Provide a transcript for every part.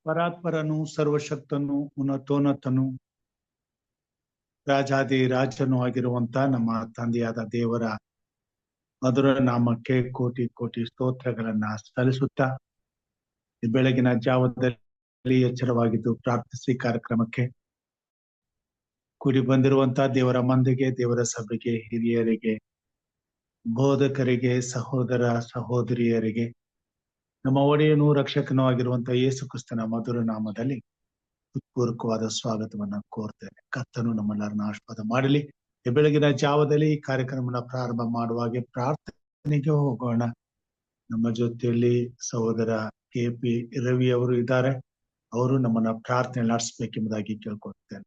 ಪರಾತ್ಪರನು, ಸರ್ವಶಕ್ತನು, ಉನ್ನತೋನ್ನತನು, ರಾಜಾದಿ ರಾಜನು ಆಗಿರುವಂತ ನಮ್ಮ ತಂದೆಯಾದ ದೇವರ ಮಧುರ ನಾಮಕ್ಕೆ ಕೋಟಿ ಕೋಟಿ ಸ್ತೋತ್ರಗಳನ್ನ ಸಲ್ಲಿಸುತ್ತಾ ಈ ಬೆಳಗಿನ ಜಾವದಲ್ಲಿ ಎಚ್ಚರವಾಗಿದ್ದು ಪ್ರಾರ್ಥಿಸಿ ಕಾರ್ಯಕ್ರಮಕ್ಕೆ ಕೂಡಿ ಬಂದಿರುವಂತಹ ದೇವರ ಮಂದಿಗೆ, ದೇವರ ಸಭೆಗೆ, ಹಿರಿಯರಿಗೆ, ಬೋಧಕರಿಗೆ, ಸಹೋದರ ಸಹೋದರಿಯರಿಗೆ ನಮ್ಮ ಒಡೆಯನು ರಕ್ಷಕನೂ ಆಗಿರುವಂತಹ ಯೇಸು ಕ್ರಿಸ್ತನ ಮಧುರ ನಾಮದಲ್ಲಿ ಹೃತ್ಪೂರ್ವಕವಾದ ಸ್ವಾಗತವನ್ನ ಕೋರ್ತೇನೆ. ಕರ್ತನು ನಮ್ಮೆಲ್ಲರನ್ನ ಆಶೀರ್ವಾದ ಮಾಡಲಿ. ಈ ಬೆಳಗಿನ ಜಾವದಲ್ಲಿ ಈ ಕಾರ್ಯಕ್ರಮನ ಪ್ರಾರಂಭ ಮಾಡುವಾಗೆ ಪ್ರಾರ್ಥನೆಗೆ ಹೋಗೋಣ. ನಮ್ಮ ಜೊತೆಯಲ್ಲಿ ಸಹೋದರ KP ರವಿ ಅವರು ಇದ್ದಾರೆ. ಅವರು ನಮ್ಮನ್ನ ಪ್ರಾರ್ಥನೆ ನಡೆಸಬೇಕೆಂಬುದಾಗಿ ಕೇಳ್ಕೊಳ್ತೇನೆ.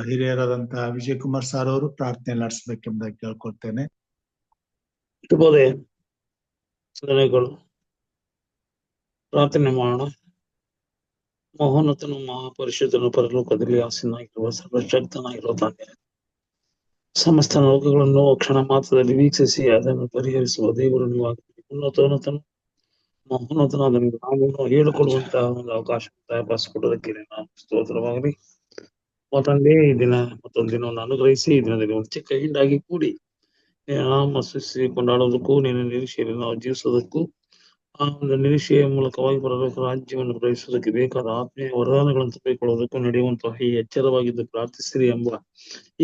ಹಿರಿಯರಾದಂತಹ ವಿಜಯ್ ಕುಮಾರ್ ಸರ್ ಅವರು ಪ್ರಾರ್ಥನೆ ನಡೆಸಬೇಕೆಂಬುದಾಗಿ ಕೇಳ್ಕೊಳ್ತೇನೆ. ಪ್ರಾರ್ಥನೆ ಮಾಡೋಣ. ಮಹೋನ್ನತನು, ಮಹಾಪರಿಶುದ್ಧನು, ಪರಲೋಕದಲ್ಲಿ ಆಸೀನನಾಗಿರುವ ಸರ್ವಶಕ್ತನಾಗಿರುವ ತಂದೆ, ಸಮಸ್ತ ಲೋಕಗಳನ್ನು ಕ್ಷಣ ಮಾತ್ರದಲ್ಲಿ ವೀಕ್ಷಿಸಿ ಅದನ್ನು ಪರಿಹರಿಸುವ ದೇವರು ನೀವಾಗಲಿ. ಉನ್ನತೋನ್ನತನು, ಮಹೋನ್ನತನಾದ ನಾಮವನ್ನು ಹೇಳಿಕೊಡುವಂತಹ ಒಂದು ಅವಕಾಶ ಕೊಡೋದಕ್ಕೆ ನಾವು ಸ್ತೋತ್ರವಾಗಲಿ. ತಂದೆ, ಈ ದಿನ ಮತ್ತೊಂದು ದಿನವನ್ನು ಅನುಗ್ರಹಿಸಿ ಈ ದಿನದಲ್ಲಿ ಒಂದು ಚಿಕ್ಕ ಹಿಂಡಾಗಿ ಕೂಡಿ ನಾಮ ಸೃಷ್ಟಿ ಕೊಂಡಾಡೋದಕ್ಕೂ ನಿನ್ನ ನಿರೀಕ್ಷೆಯಲ್ಲಿ ನಾವು ಜೀವಿಸೋದಕ್ಕೂ ಆ ಒಂದು ನಿರೀಕ್ಷೆಯ ಮೂಲಕವಾಗಿ ಬರಬೇಕು ರಾಜ್ಯವನ್ನು ಗ್ರಹಿಸುವುದಕ್ಕೆ ಬೇಕಾದ ಆತ್ಮೀಯ ವರದಾನಗಳನ್ನು ತುಂಬಿಕೊಳ್ಳುವುದಕ್ಕೂ ನಡೆಯುವಂತಹ ಈ ಎಚ್ಚರವಾಗಿದ್ದು ಪ್ರಾರ್ಥಿಸಿರಿ ಎಂಬ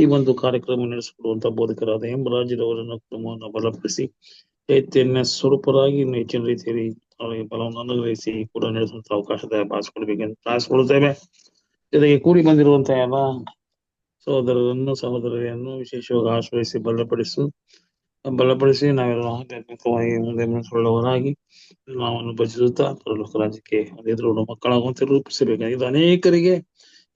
ಈ ಒಂದು ಕಾರ್ಯಕ್ರಮ ನಡೆಸಿಕೊಡುವಂತಹ ಬೋಧಕರಾದ ಎಂಬರಾಜ್ಯದವರನ್ನು ಕುಟುಂಬವನ್ನು ಬಲಪಡಿಸಿ ಚೈತನ್ಯ ಸ್ವರೂಪರಾಗಿ ಇನ್ನು ಹೆಚ್ಚಿನ ರೀತಿಯಲ್ಲಿ ಅವರಿಗೆ ಬಲವನ್ನು ಅನುಗ್ರಹಿಸಿ ಕೂಡ ನಡೆಸುವಂತಹ ಅವಕಾಶದ ಭಾಷೆಕೊಡ್ಬೇಕೆಂದು ಪ್ರಾರ್ಥಿಸಿಕೊಳ್ಳುತ್ತೇವೆ. ಜೊತೆಗೆ ಕೂಡಿ ಬಂದಿರುವಂತಹ ಎಲ್ಲ ಸಹೋದರರನ್ನು ಸಹೋದರಿಯನ್ನು ವಿಶೇಷವಾಗಿ ಆಶ್ರಯಿಸಿ ಬಲಪಡಿಸಿ ನಾವೆಲ್ಲ ಆಧ್ಯಾತ್ಮಿಕವಾಗಿ ಮುಂದೆ ಮುನ್ನಡೆಸುವವರಾಗಿ ನಾವನ್ನು ಭಜಿಸುತ್ತಾ ಪರಲೋಕ ರಾಜ್ಯಕ್ಕೆ ಎದುರು ಮಕ್ಕಳಾಗುವಂತೆ ರೂಪಿಸಬೇಕಾಗಿ ಇದು ಅನೇಕರಿಗೆ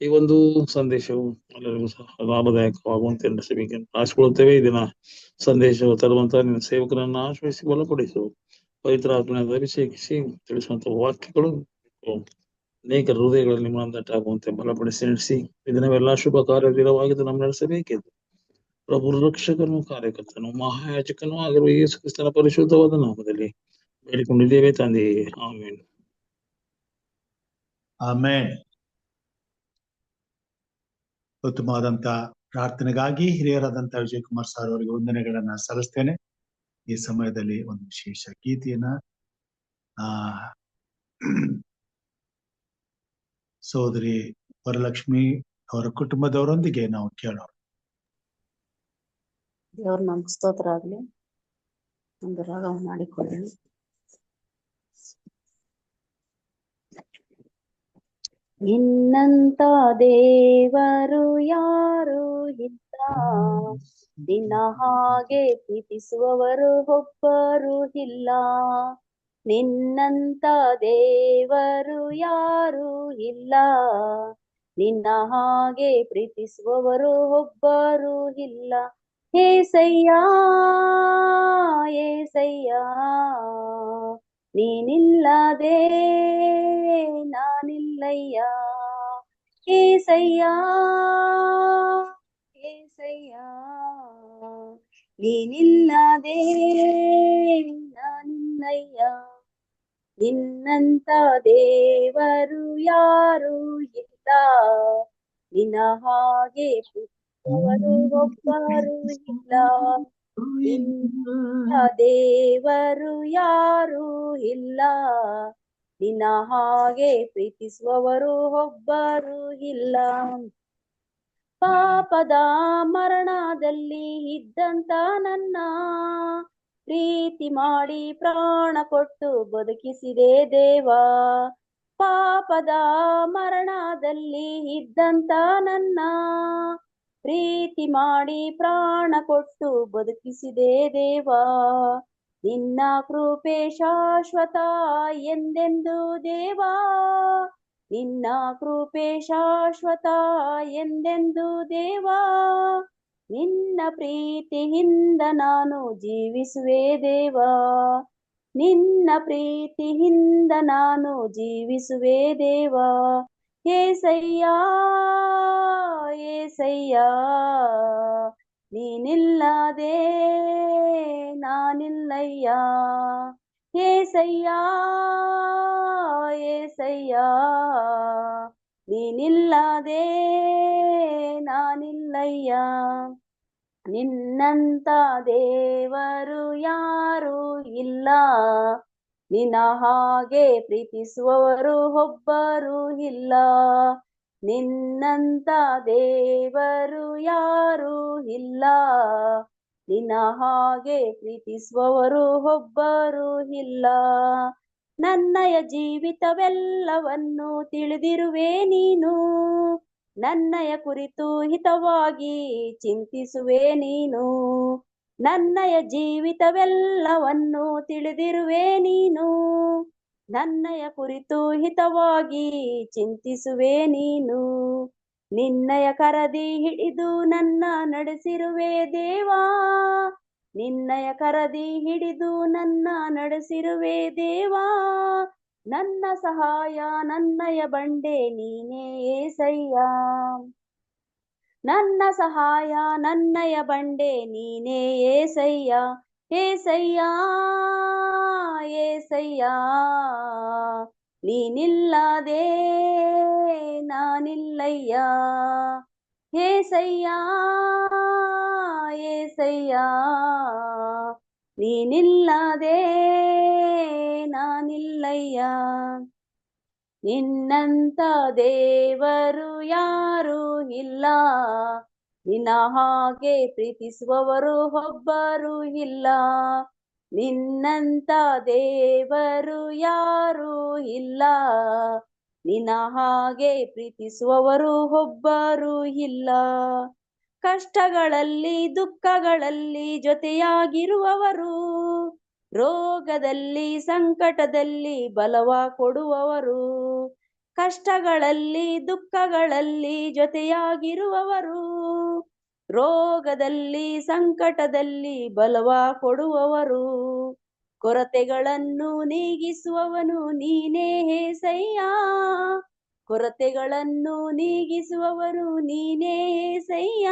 ಈ ಒಂದು ಸಂದೇಶವು ಎಲ್ಲರಿಗೂ ಸಹ ಲಾಭದಾಯಕವಾಗುವಂತೆ ನಡೆಸಬೇಕೆಂದು ಆಶಿಕೊಳ್ಳುತ್ತೇವೆ. ಈ ದಿನ ಸಂದೇಶವು ತರುವಂತಹ ನಿನ್ನ ಸೇವಕರನ್ನು ಆಶ್ರಯಿಸಿ ಬಲಪಡಿಸು, ಪವಿತ್ರ ಆತ್ಮನ ಅಭಿಷೇಕಿಸಿ ತಿಳಿಸುವಂತ ವಾಕ್ಯಗಳು ಅನೇಕ ಹೃದಯಗಳಲ್ಲಿ ನಿಮ್ಮಂದಟ್ಟಾಗುವಂತೆ ಬಲಪಡಿಸಿ ನಡೆಸಿ ಇದನ್ನೆಲ್ಲ ಶುಭ ಕಾರ್ಯವಾಗಿದ್ದು ನಮ್ಮ ನಡೆಸಬೇಕೆಂದು ಪ್ರಭು ರಕ್ಷಕನು, ಕಾರ್ಯಕರ್ತನು, ಮಹಾಯಾಜಕನು ಆಗಿರುವ ಯೇಸು ಕ್ರಿಸ್ತನ ಪರಿಶುದ್ಧವಾದ ನಾಮದಲ್ಲಿ ಬೇಡಿಕೊಂಡಿದ್ದೇವೆ ತಂದೆ, ಆಮೇನ್. ಆಮೇನ್. ಉತ್ತಮವಾದಂತ ಪ್ರಾರ್ಥನೆಗಾಗಿ ಹಿರಿಯರಾದಂತ ವಿಜಯ್ ಕುಮಾರ್ ಸರ್ ಅವರಿಗೆ ವಂದನೆಗಳನ್ನ ಸಲ್ಲಿಸ್ತೇನೆ. ಈ ಸಮಯದಲ್ಲಿ ಒಂದು ವಿಶೇಷ ಗೀತೆಯನ್ನ ಸಹೋದರಿ ವರಲಕ್ಷ್ಮಿ ಅವರ ಕುಟುಂಬದವರೊಂದಿಗೆ ನಾವು ಕೇಳೋಣ. ದೇವ್ರ ನಮ್ಗೆ ಸ್ತೋತ್ರ ಆಗ್ಲಿ. ಒಂದು ರಾಗವನ್ನು ಮಾಡಿಕೊಳ್ಳಿ. ನಿನ್ನಂತ ದೇವರು ಯಾರು ಇಲ್ಲ, ನಿನ್ನ ಹಾಗೆ ಪ್ರೀತಿಸುವವರು ಒಬ್ಬರು ಇಲ್ಲ. ನಿನ್ನಂತ ದೇವರು ಯಾರು ಇಲ್ಲ, ನಿನ್ನ ಹಾಗೆ ಪ್ರೀತಿಸುವವರು ಒಬ್ಬರು ಇಲ್ಲ. ಏಸಯ್ಯ ಏಸಯ್ಯ, ನೀನಿಲ್ಲದೆ ನಾನಿಲ್ಲಯ್ಯ. ಏಸಯ್ಯ ಏಸಯ್ಯ, ನೀನಿಲ್ಲದೆ ನಾನಿಲ್ಲಯ್ಯ. ನಿನ್ನಂತ ದೇವರು ಯಾರು ಇಲ್ಲ, ನಿನ್ನ ಹಾಗೆ ಪ್ರೀತಿಸುವವರು ಒಬ್ಬರು ಇಲ್ಲ. ನಿನ್ನ ದೇವರು ಯಾರು ಇಲ್ಲ, ನಿನ್ನ ಹಾಗೆ ಪ್ರೀತಿಸುವವರು ಒಬ್ಬರು ಇಲ್ಲ. ಪಾಪದ ಮರಣದಲ್ಲಿ ಇದ್ದಂತ ನನ್ನ ಪ್ರೀತಿ ಮಾಡಿ ಪ್ರಾಣ ಕೊಟ್ಟು ಬದುಕಿಸಿದೆ ದೇವಾ. ಪಾಪದ ಮರಣದಲ್ಲಿ ಇದ್ದಂತ ನನ್ನ ಪ್ರೀತಿ ಮಾಡಿ ಪ್ರಾಣ ಕೊಟ್ಟು ಬದುಕಿಸಿದೆ ದೇವಾ. ನಿನ್ನ ಕೃಪೆ ಶಾಶ್ವತ ಎಂದೆಂದು ದೇವಾ, ನಿನ್ನ ಕೃಪೆ ಶಾಶ್ವತ ಎಂದೆಂದು ದೇವಾ. ನಿನ್ನ ಪ್ರೀತಿಯಿಂದ ನಾನು ಜೀವಿಸುವೆ ದೇವಾ, ನಿನ್ನ ಪ್ರೀತಿಯಿಂದ ನಾನು ಜೀವಿಸುವೆ ದೇವಾ. ಏಸಯ್ಯ ಏಸಯ್ಯ, ನೀನಿಲ್ಲದೆ ನಾನಿಲ್ಲಯ್ಯ. ಏಸಯ್ಯ ಏಸಯ್ಯ, ನೀನಿಲ್ಲದೆ ನಾನಿಲ್ಲಯ್ಯ. ನಿನ್ನಂತ ದೇವರು ಯಾರು ಇಲ್ಲ, ನಿನ್ನ ಹಾಗೆ ಪ್ರೀತಿಸುವವರು ಒಬ್ಬರು ಇಲ್ಲ. ನಿನ್ನಂತ ದೇವರು ಯಾರು ಇಲ್ಲ, ನಿನ್ನ ಹಾಗೆ ಪ್ರೀತಿಸುವವರು ಒಬ್ಬರು ಇಲ್ಲ. ನನ್ನಯ ಜೀವಿತವೆಲ್ಲವನ್ನು ತಿಳಿದಿರುವೆ ನೀನು, ನನ್ನಯ ಕುರಿತು ಹಿತವಾಗಿ ಚಿಂತಿಸುವೆ ನೀನು. ನನ್ನಯ ಜೀವಿತವೆಲ್ಲವನ್ನು ತಿಳಿದಿರುವೆ ನೀನು, ನನ್ನಯ ಕುರಿತು ಹಿತವಾಗಿ ಚಿಂತಿಸುವೆ ನೀನು. ನಿನ್ನಯ ಕರದಿ ಹಿಡಿದು ನನ್ನ ನಡೆಸಿರುವೆ ದೇವಾ, ನಿನ್ನಯ ಕರದಿ ಹಿಡಿದು ನನ್ನ ನಡೆಸಿರುವೆ ದೇವಾ. ನನ್ನ ಸಹಾಯ ನನ್ನಯ ಬಂಡೆ ನೀನೇ ಏಸಯ್ಯ, ನನ್ನ ಸಹಾಯ ನನ್ನಯ ಬಂಡೆ ನೀನೇ ಏಸಯ್ಯ. ಏಸಯ್ಯ ಏಸಯ್ಯ, ನೀನಿಲ್ಲದೆ ನಾನಿಲ್ಲಯ್ಯ. ಏಸಯ್ಯ ಏಸಯ್ಯ, ನೀನಿಲ್ಲದೆ ನಾನಿಲ್ಲಯ್ಯ. ನಿನ್ನಂತ ದೇವರು ಯಾರು ಇಲ್ಲ, ನಿನ್ನ ಹಾಗೆ ಪ್ರೀತಿಸುವವರು ಒಬ್ಬರು ಇಲ್ಲ. ನಿನ್ನಂತ ದೇವರು ಯಾರು ಇಲ್ಲ, ನಿನ್ನ ಹಾಗೆ ಪ್ರೀತಿಸುವವರು ಒಬ್ಬರು ಇಲ್ಲ. ಕಷ್ಟಗಳಲ್ಲಿ ದುಃಖಗಳಲ್ಲಿ ಜೊತೆಯಾಗಿರುವವರು, ರೋಗದಲ್ಲಿ ಸಂಕಟದಲ್ಲಿ ಬಲವ ಕೊಡುವವರು. ಕಷ್ಟಗಳಲ್ಲಿ ದುಃಖಗಳಲ್ಲಿ ಜೊತೆಯಾಗಿರುವವರು, ರೋಗದಲ್ಲಿ ಸಂಕಟದಲ್ಲಿ ಬಲವ ಕೊಡುವವರು. ಕೊರತೆಗಳನ್ನು ನೀಗಿಸುವವನು ನೀನೇ ಏಸಯ್ಯ, ಕೊರತೆಗಳನ್ನು ನೀಗಿಸುವವರು ನೀನೇ ಏಸಯ್ಯ.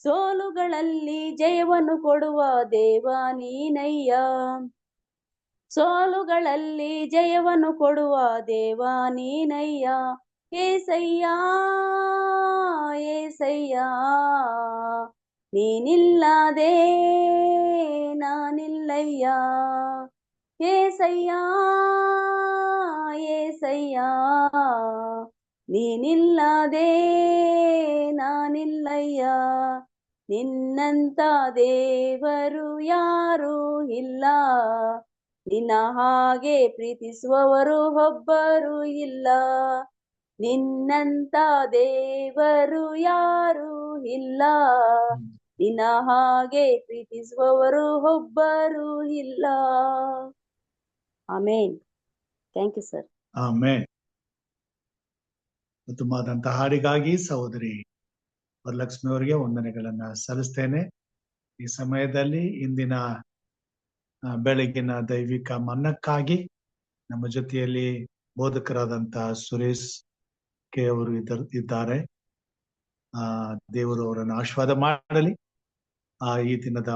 ಸೋಲುಗಳಲ್ಲಿ ಜಯವನ್ನು ಕೊಡುವ ದೇವ ನೀನಯ್ಯ, ಸೋಲುಗಳಲ್ಲಿ ಜಯವನ್ನು ಕೊಡುವ ದೇವ ನೀನಯ್ಯ. ಏಸಯ್ಯ ಏಸಯ್ಯ, ನೀನಿಲ್ಲದೆ ನಾನಿಲ್ಲಯ್ಯ. ಏಸಯ್ಯ ಏಸಯ್ಯ, ನೀನಿಲ್ಲದೆ ನಾನಿಲ್ಲಯ್ಯ. ನಿನ್ನಂತ ದೇವರು ಯಾರು ಇಲ್ಲ, ನಿನ್ನ ಹಾಗೆ ಪ್ರೀತಿಸುವವರು ಒಬ್ಬರು ಇಲ್ಲ. ನಿನ್ನಂತ ದೇವರು ಯಾರು ಇಲ್ಲ, ನಿನ್ನ ಹಾಗೆ ಪ್ರೀತಿಸುವವರು ಒಬ್ಬರು ಇಲ್ಲ. Amen. Thank you sir. Amen. ಉತ್ತಮವಾದಂತಹ ಹಾಡಿಗಾಗಿ ಸಹೋದರಿ ವರಲಕ್ಷ್ಮಿ ಅವರಿಗೆ ವಂದನೆಗಳನ್ನ ಸಲ್ಲಿಸ್ತೇನೆ. ಈ ಸಮಯದಲ್ಲಿ ಇಂದಿನ ಬೆಳಗಿನ ದೈವಿಕ ಮನ್ನಕ್ಕಾಗಿ ನಮ್ಮ ಜೊತೆಯಲ್ಲಿ ಬೋಧಕರಾದಂತ ಸುರೇಶ್ ಕೆ ಅವರು ಇದ್ದಾರೆ. ದೇವರು ಅವರನ್ನು ಆಶೀರ್ವಾದ ಮಾಡಲಿ. ಈ ದಿನದ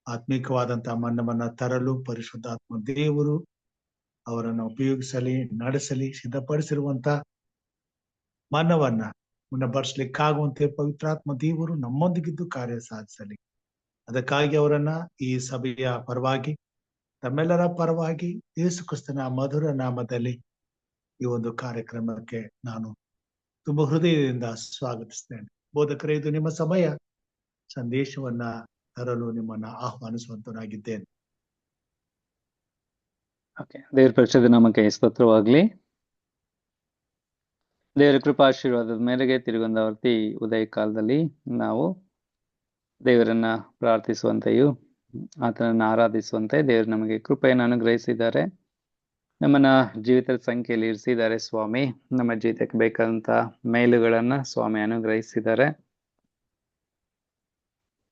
ಆತ್ಮಿಕವಾದಂತಹ ಮನ್ನವನ್ನ ತರಲು ಪರಿಶುದ್ಧಾತ್ಮ ದೇವರು ಅವರನ್ನು ಉಪಯೋಗಿಸಲಿ, ನಡೆಸಲಿ. ಸಿದ್ಧಪಡಿಸಿರುವಂತ ಮನ್ನವನ್ನ ಮುನ್ನಬರ್ಸ್ಲಿಕ್ಕಾಗುವಂತೆ ಪವಿತ್ರಾತ್ಮ ದೇವರು ನಮ್ಮೊಂದಿಗಿದ್ದು ಕಾರ್ಯ ಸಾಧಿಸಲಿ. ಅದಕ್ಕಾಗಿ ಅವರನ್ನ ಈ ಸಭೆಯ ಪರವಾಗಿ, ತಮ್ಮೆಲ್ಲರ ಪರವಾಗಿ ಯೇಸು ಕ್ರಿಸ್ತನ ಮಧುರ ನಾಮದಲ್ಲಿ ಈ ಒಂದು ಕಾರ್ಯಕ್ರಮಕ್ಕೆ ನಾನು ತುಂಬ ಹೃದಯದಿಂದ ಸ್ವಾಗತಿಸ್ತೇನೆ. ಬೋಧಕರೇ, ಇದು ನಿಮ್ಮ ಸಮಯ. ಸಂದೇಶವನ್ನ ತರಲು ನಿಮ್ಮನ್ನ ಆಹ್ವಾನಿಸುವಂತನಾಗಿದ್ದೇನೆ. ದೇವರ ಪರಿಶುದ್ಧ ನಾಮಕ್ಕೆ ಸ್ತೋತ್ರವಾಗ್ಲಿ. ದೇವರ ಕೃಪಾಶೀರ್ವಾದದ ಮೇರೆಗೆ ತಿರುಗಂದಾವರ್ತಿ ಉದಯ ಕಾಲದಲ್ಲಿ ನಾವು ದೇವರನ್ನ ಪ್ರಾರ್ಥಿಸುವಂತೆಯೂ ಆತನನ್ನು ಆರಾಧಿಸುವಂತೆ ದೇವರು ನಮಗೆ ಕೃಪೆಯನ್ನು ಅನುಗ್ರಹಿಸಿದ್ದಾರೆ. ನಮ್ಮನ್ನ ಜೀವಿತದ ಸಂಖ್ಯೆಯಲ್ಲಿ ಇರಿಸಿದ್ದಾರೆ ಸ್ವಾಮಿ. ನಮ್ಮ ಜೀವಿತಕ್ಕೆ ಬೇಕಾದಂತ ಮೇಲುಗಳನ್ನ ಸ್ವಾಮಿ ಅನುಗ್ರಹಿಸಿದ್ದಾರೆ.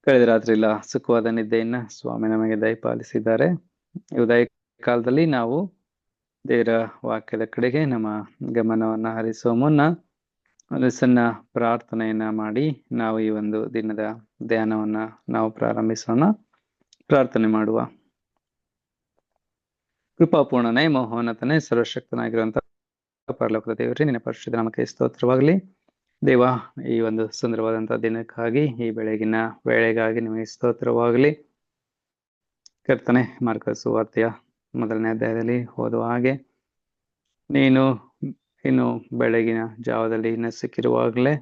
ಕಳೆದ ರಾತ್ರಿ ಇಲ್ಲ ಸುಖವಾದ ನಿದ್ದೆಯನ್ನ ಸ್ವಾಮಿ ನಮಗೆ ದಯಪಾಲಿಸಿದ್ದಾರೆ. ಉದಯ ಕಾಲದಲ್ಲಿ ನಾವು ದೇವರ ವಾಕ್ಯದ ಕಡೆಗೆ ನಮ್ಮ ಗಮನವನ್ನ ಹರಿಸುವ ಮುನ್ನ ಒಂದು ಸಣ್ಣ ಪ್ರಾರ್ಥನೆಯನ್ನ ಮಾಡಿ ನಾವು ಈ ಒಂದು ದಿನದ ಧ್ಯಾನವನ್ನ ನಾವು ಪ್ರಾರಂಭಿಸೋಣ. ಪ್ರಾರ್ಥನೆ ಮಾಡುವ. ಕೃಪಾಪೂರ್ಣನೇ, ಮಹೋನ್ನತನೇ, ಸರ್ವಶಕ್ತನಾಗಿರುವಂತ ಪರಲೋಕದ ದೇವರೇ, ನಿನ್ನ ಪರಿಶುದ್ಧ ನಾಮಕ್ಕೆ ಸ್ತೋತ್ರವಾಗಲಿ. ದೇವ, ಈ ಒಂದು ಸುಂದರವಾದಂತಹ ದಿನಕ್ಕಾಗಿ, ಈ ಬೆಳಗಿನ ವೇಳೆಗಾಗಿ ನಿಮಗೆ ಸ್ತೋತ್ರವಾಗಲಿ. ಕರ್ತನೆ, ಮಾರ್ಕಸ್ ಸುವಾರ್ತೆಯ 1ನೇ ಅಧ್ಯಾಯದಲ್ಲಿ ಓದುವ ಹಾಗೆ, ನೀನು ಇನ್ನು ಬೆಳಗಿನ ಜಾವದಲ್ಲಿ ಸಿಕ್ಕಿರುವಾಗಲೇ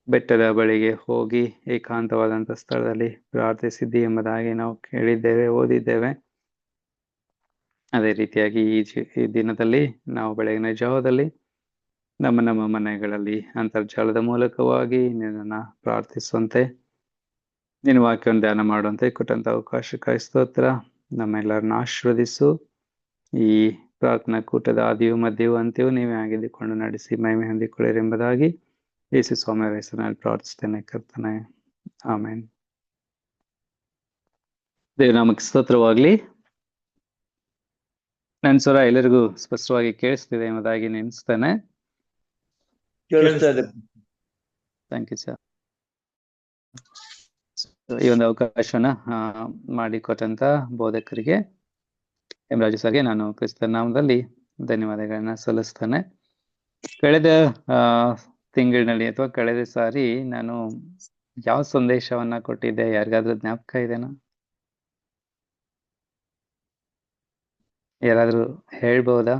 ಬೆಟ್ಟದ ಬಳಿಗೆ ಹೋಗಿ ಏಕಾಂತವಾದಂಥ ಸ್ಥಳದಲ್ಲಿ ಪ್ರಾರ್ಥಿಸಿದ್ದಿ ಎಂಬುದಾಗಿ ನಾವು ಕೇಳಿದ್ದೇವೆ, ಓದಿದ್ದೇವೆ. ಅದೇ ರೀತಿಯಾಗಿ ಈ ದಿನದಲ್ಲಿ ನಾವು ಬೆಳಗಿನ ಜಾವದಲ್ಲಿ ನಮ್ಮ ಮನೆಗಳಲ್ಲಿ ಅಂತರ್ಜಾಲದ ಮೂಲಕವಾಗಿ ನಿನ್ನನ್ನು ಪ್ರಾರ್ಥಿಸುವಂತೆ, ನಿನ್ನ ವಾಕ್ಯವನ್ನು ಧ್ಯಾನ ಮಾಡುವಂತೆ ಕೊಟ್ಟಂತ ಅವಕಾಶಕ್ಕಾಗಿ ಸ್ತೋತ್ರ. ನಮ್ಮೆಲ್ಲರನ್ನ ಆಶೀರ್ವದಿಸು. ಈ ಪ್ರಾರ್ಥನಾ ಕೂಟದ ಆದಿಯು ಮಧ್ಯವು ಅಂತ್ಯವೂ ನೀವೇ ಆಗಿದ್ದುಕೊಂಡು ನಡೆಸಿ ಮಹಿಮೆ ಹೊಂದಿಕೊಳ್ಳಿರಿ ಎಂಬುದಾಗಿ ಯೇಸು ಸ್ವಾಮಿಯವರ ಹೆಸರಿನಲ್ಲಿ ಪ್ರಾರ್ಥಿಸ್ತೇನೆ ಕರ್ತನೆ, ಆಮೇನ್. ದೇವನಾಮಕ್ಕೆ ಸ್ತೋತ್ರವಾಗ್ಲಿ. ನನ್ನ ಸ್ವರ ಎಲ್ಲರಿಗೂ ಸ್ಪಷ್ಟವಾಗಿ ಕೇಳಿಸ್ತಿದೆ ಎಂಬುದಾಗಿ ನೆನೆಸ್ತೇನೆ. Thank you sir. ಈ ಒಂದು ಅವಕಾಶವನ್ನ ಮಾಡಿಕೊಟ್ಟಂತ ಬೋಧಕರಿಗೆ ಎಂ ರಾಜು ಸರ್ಗೆ ನಾನು ಕ್ರಿಸ್ತನ ನಾಮದಲ್ಲಿ ಧನ್ಯವಾದಗಳನ್ನ ಸಲ್ಲಿಸ್ತೇನೆ. ಕಳೆದ ತಿಂಗಳಿನಲ್ಲಿ ಅಥವಾ ಕಳೆದ ಸಾರಿ ನಾನು ಯಾವ ಸಂದೇಶವನ್ನ ಕೊಟ್ಟಿದ್ದೆ, ಯಾರಿಗಾದ್ರೂ ಜ್ಞಾಪಕ ಇದೆನಾ? ಯಾರಾದ್ರೂ ಹೇಳ್ಬಹುದಾ?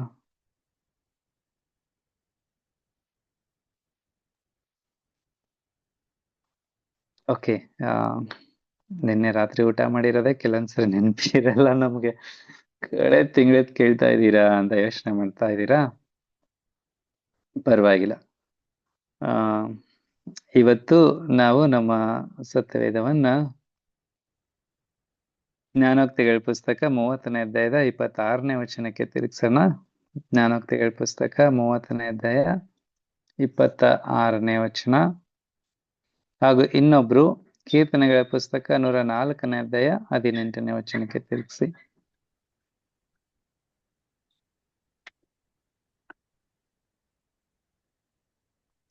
ಓಕೆ, ನಿನ್ನೆ ರಾತ್ರಿ ಊಟ ಮಾಡಿರೋದೇ ಕೆಲವೊಂದ್ಸರಿ ನೆನಪಿರಲ್ಲ ನಮ್ಗೆ. ಕಳೆದ ತಿಂಗಳದ್ ಕೇಳ್ತಾ ಇದ್ದೀರಾ ಅಂತ ಯೋಚನೆ ಮಾಡ್ತಾ ಇದ್ದೀರಾ? ಪರವಾಗಿಲ್ಲ. ಇವತ್ತು ನಾವು ನಮ್ಮ ಸತ್ಯವೇದವನ್ನ ಜ್ಞಾನೋಕ್ತಿಗಳ ಪುಸ್ತಕ 30ನೇ ಅಧ್ಯಾಯದ 26ನೇ ವಚನಕ್ಕೆ ತಿರುಗಿಸೋಣ. ಜ್ಞಾನೋಕ್ತಿಗಳ ಪುಸ್ತಕ 30ನೇ ಅಧ್ಯಾಯ 26ನೇ ವಚನ, ಹಾಗೂ ಇನ್ನೊಬ್ರು ಕೀರ್ತನೆಗಳ ಪುಸ್ತಕ 104ನೇ ಅಧ್ಯಾಯ 18ನೇ ವಚನಕ್ಕೆ ತಿರುಗಿಸಿ.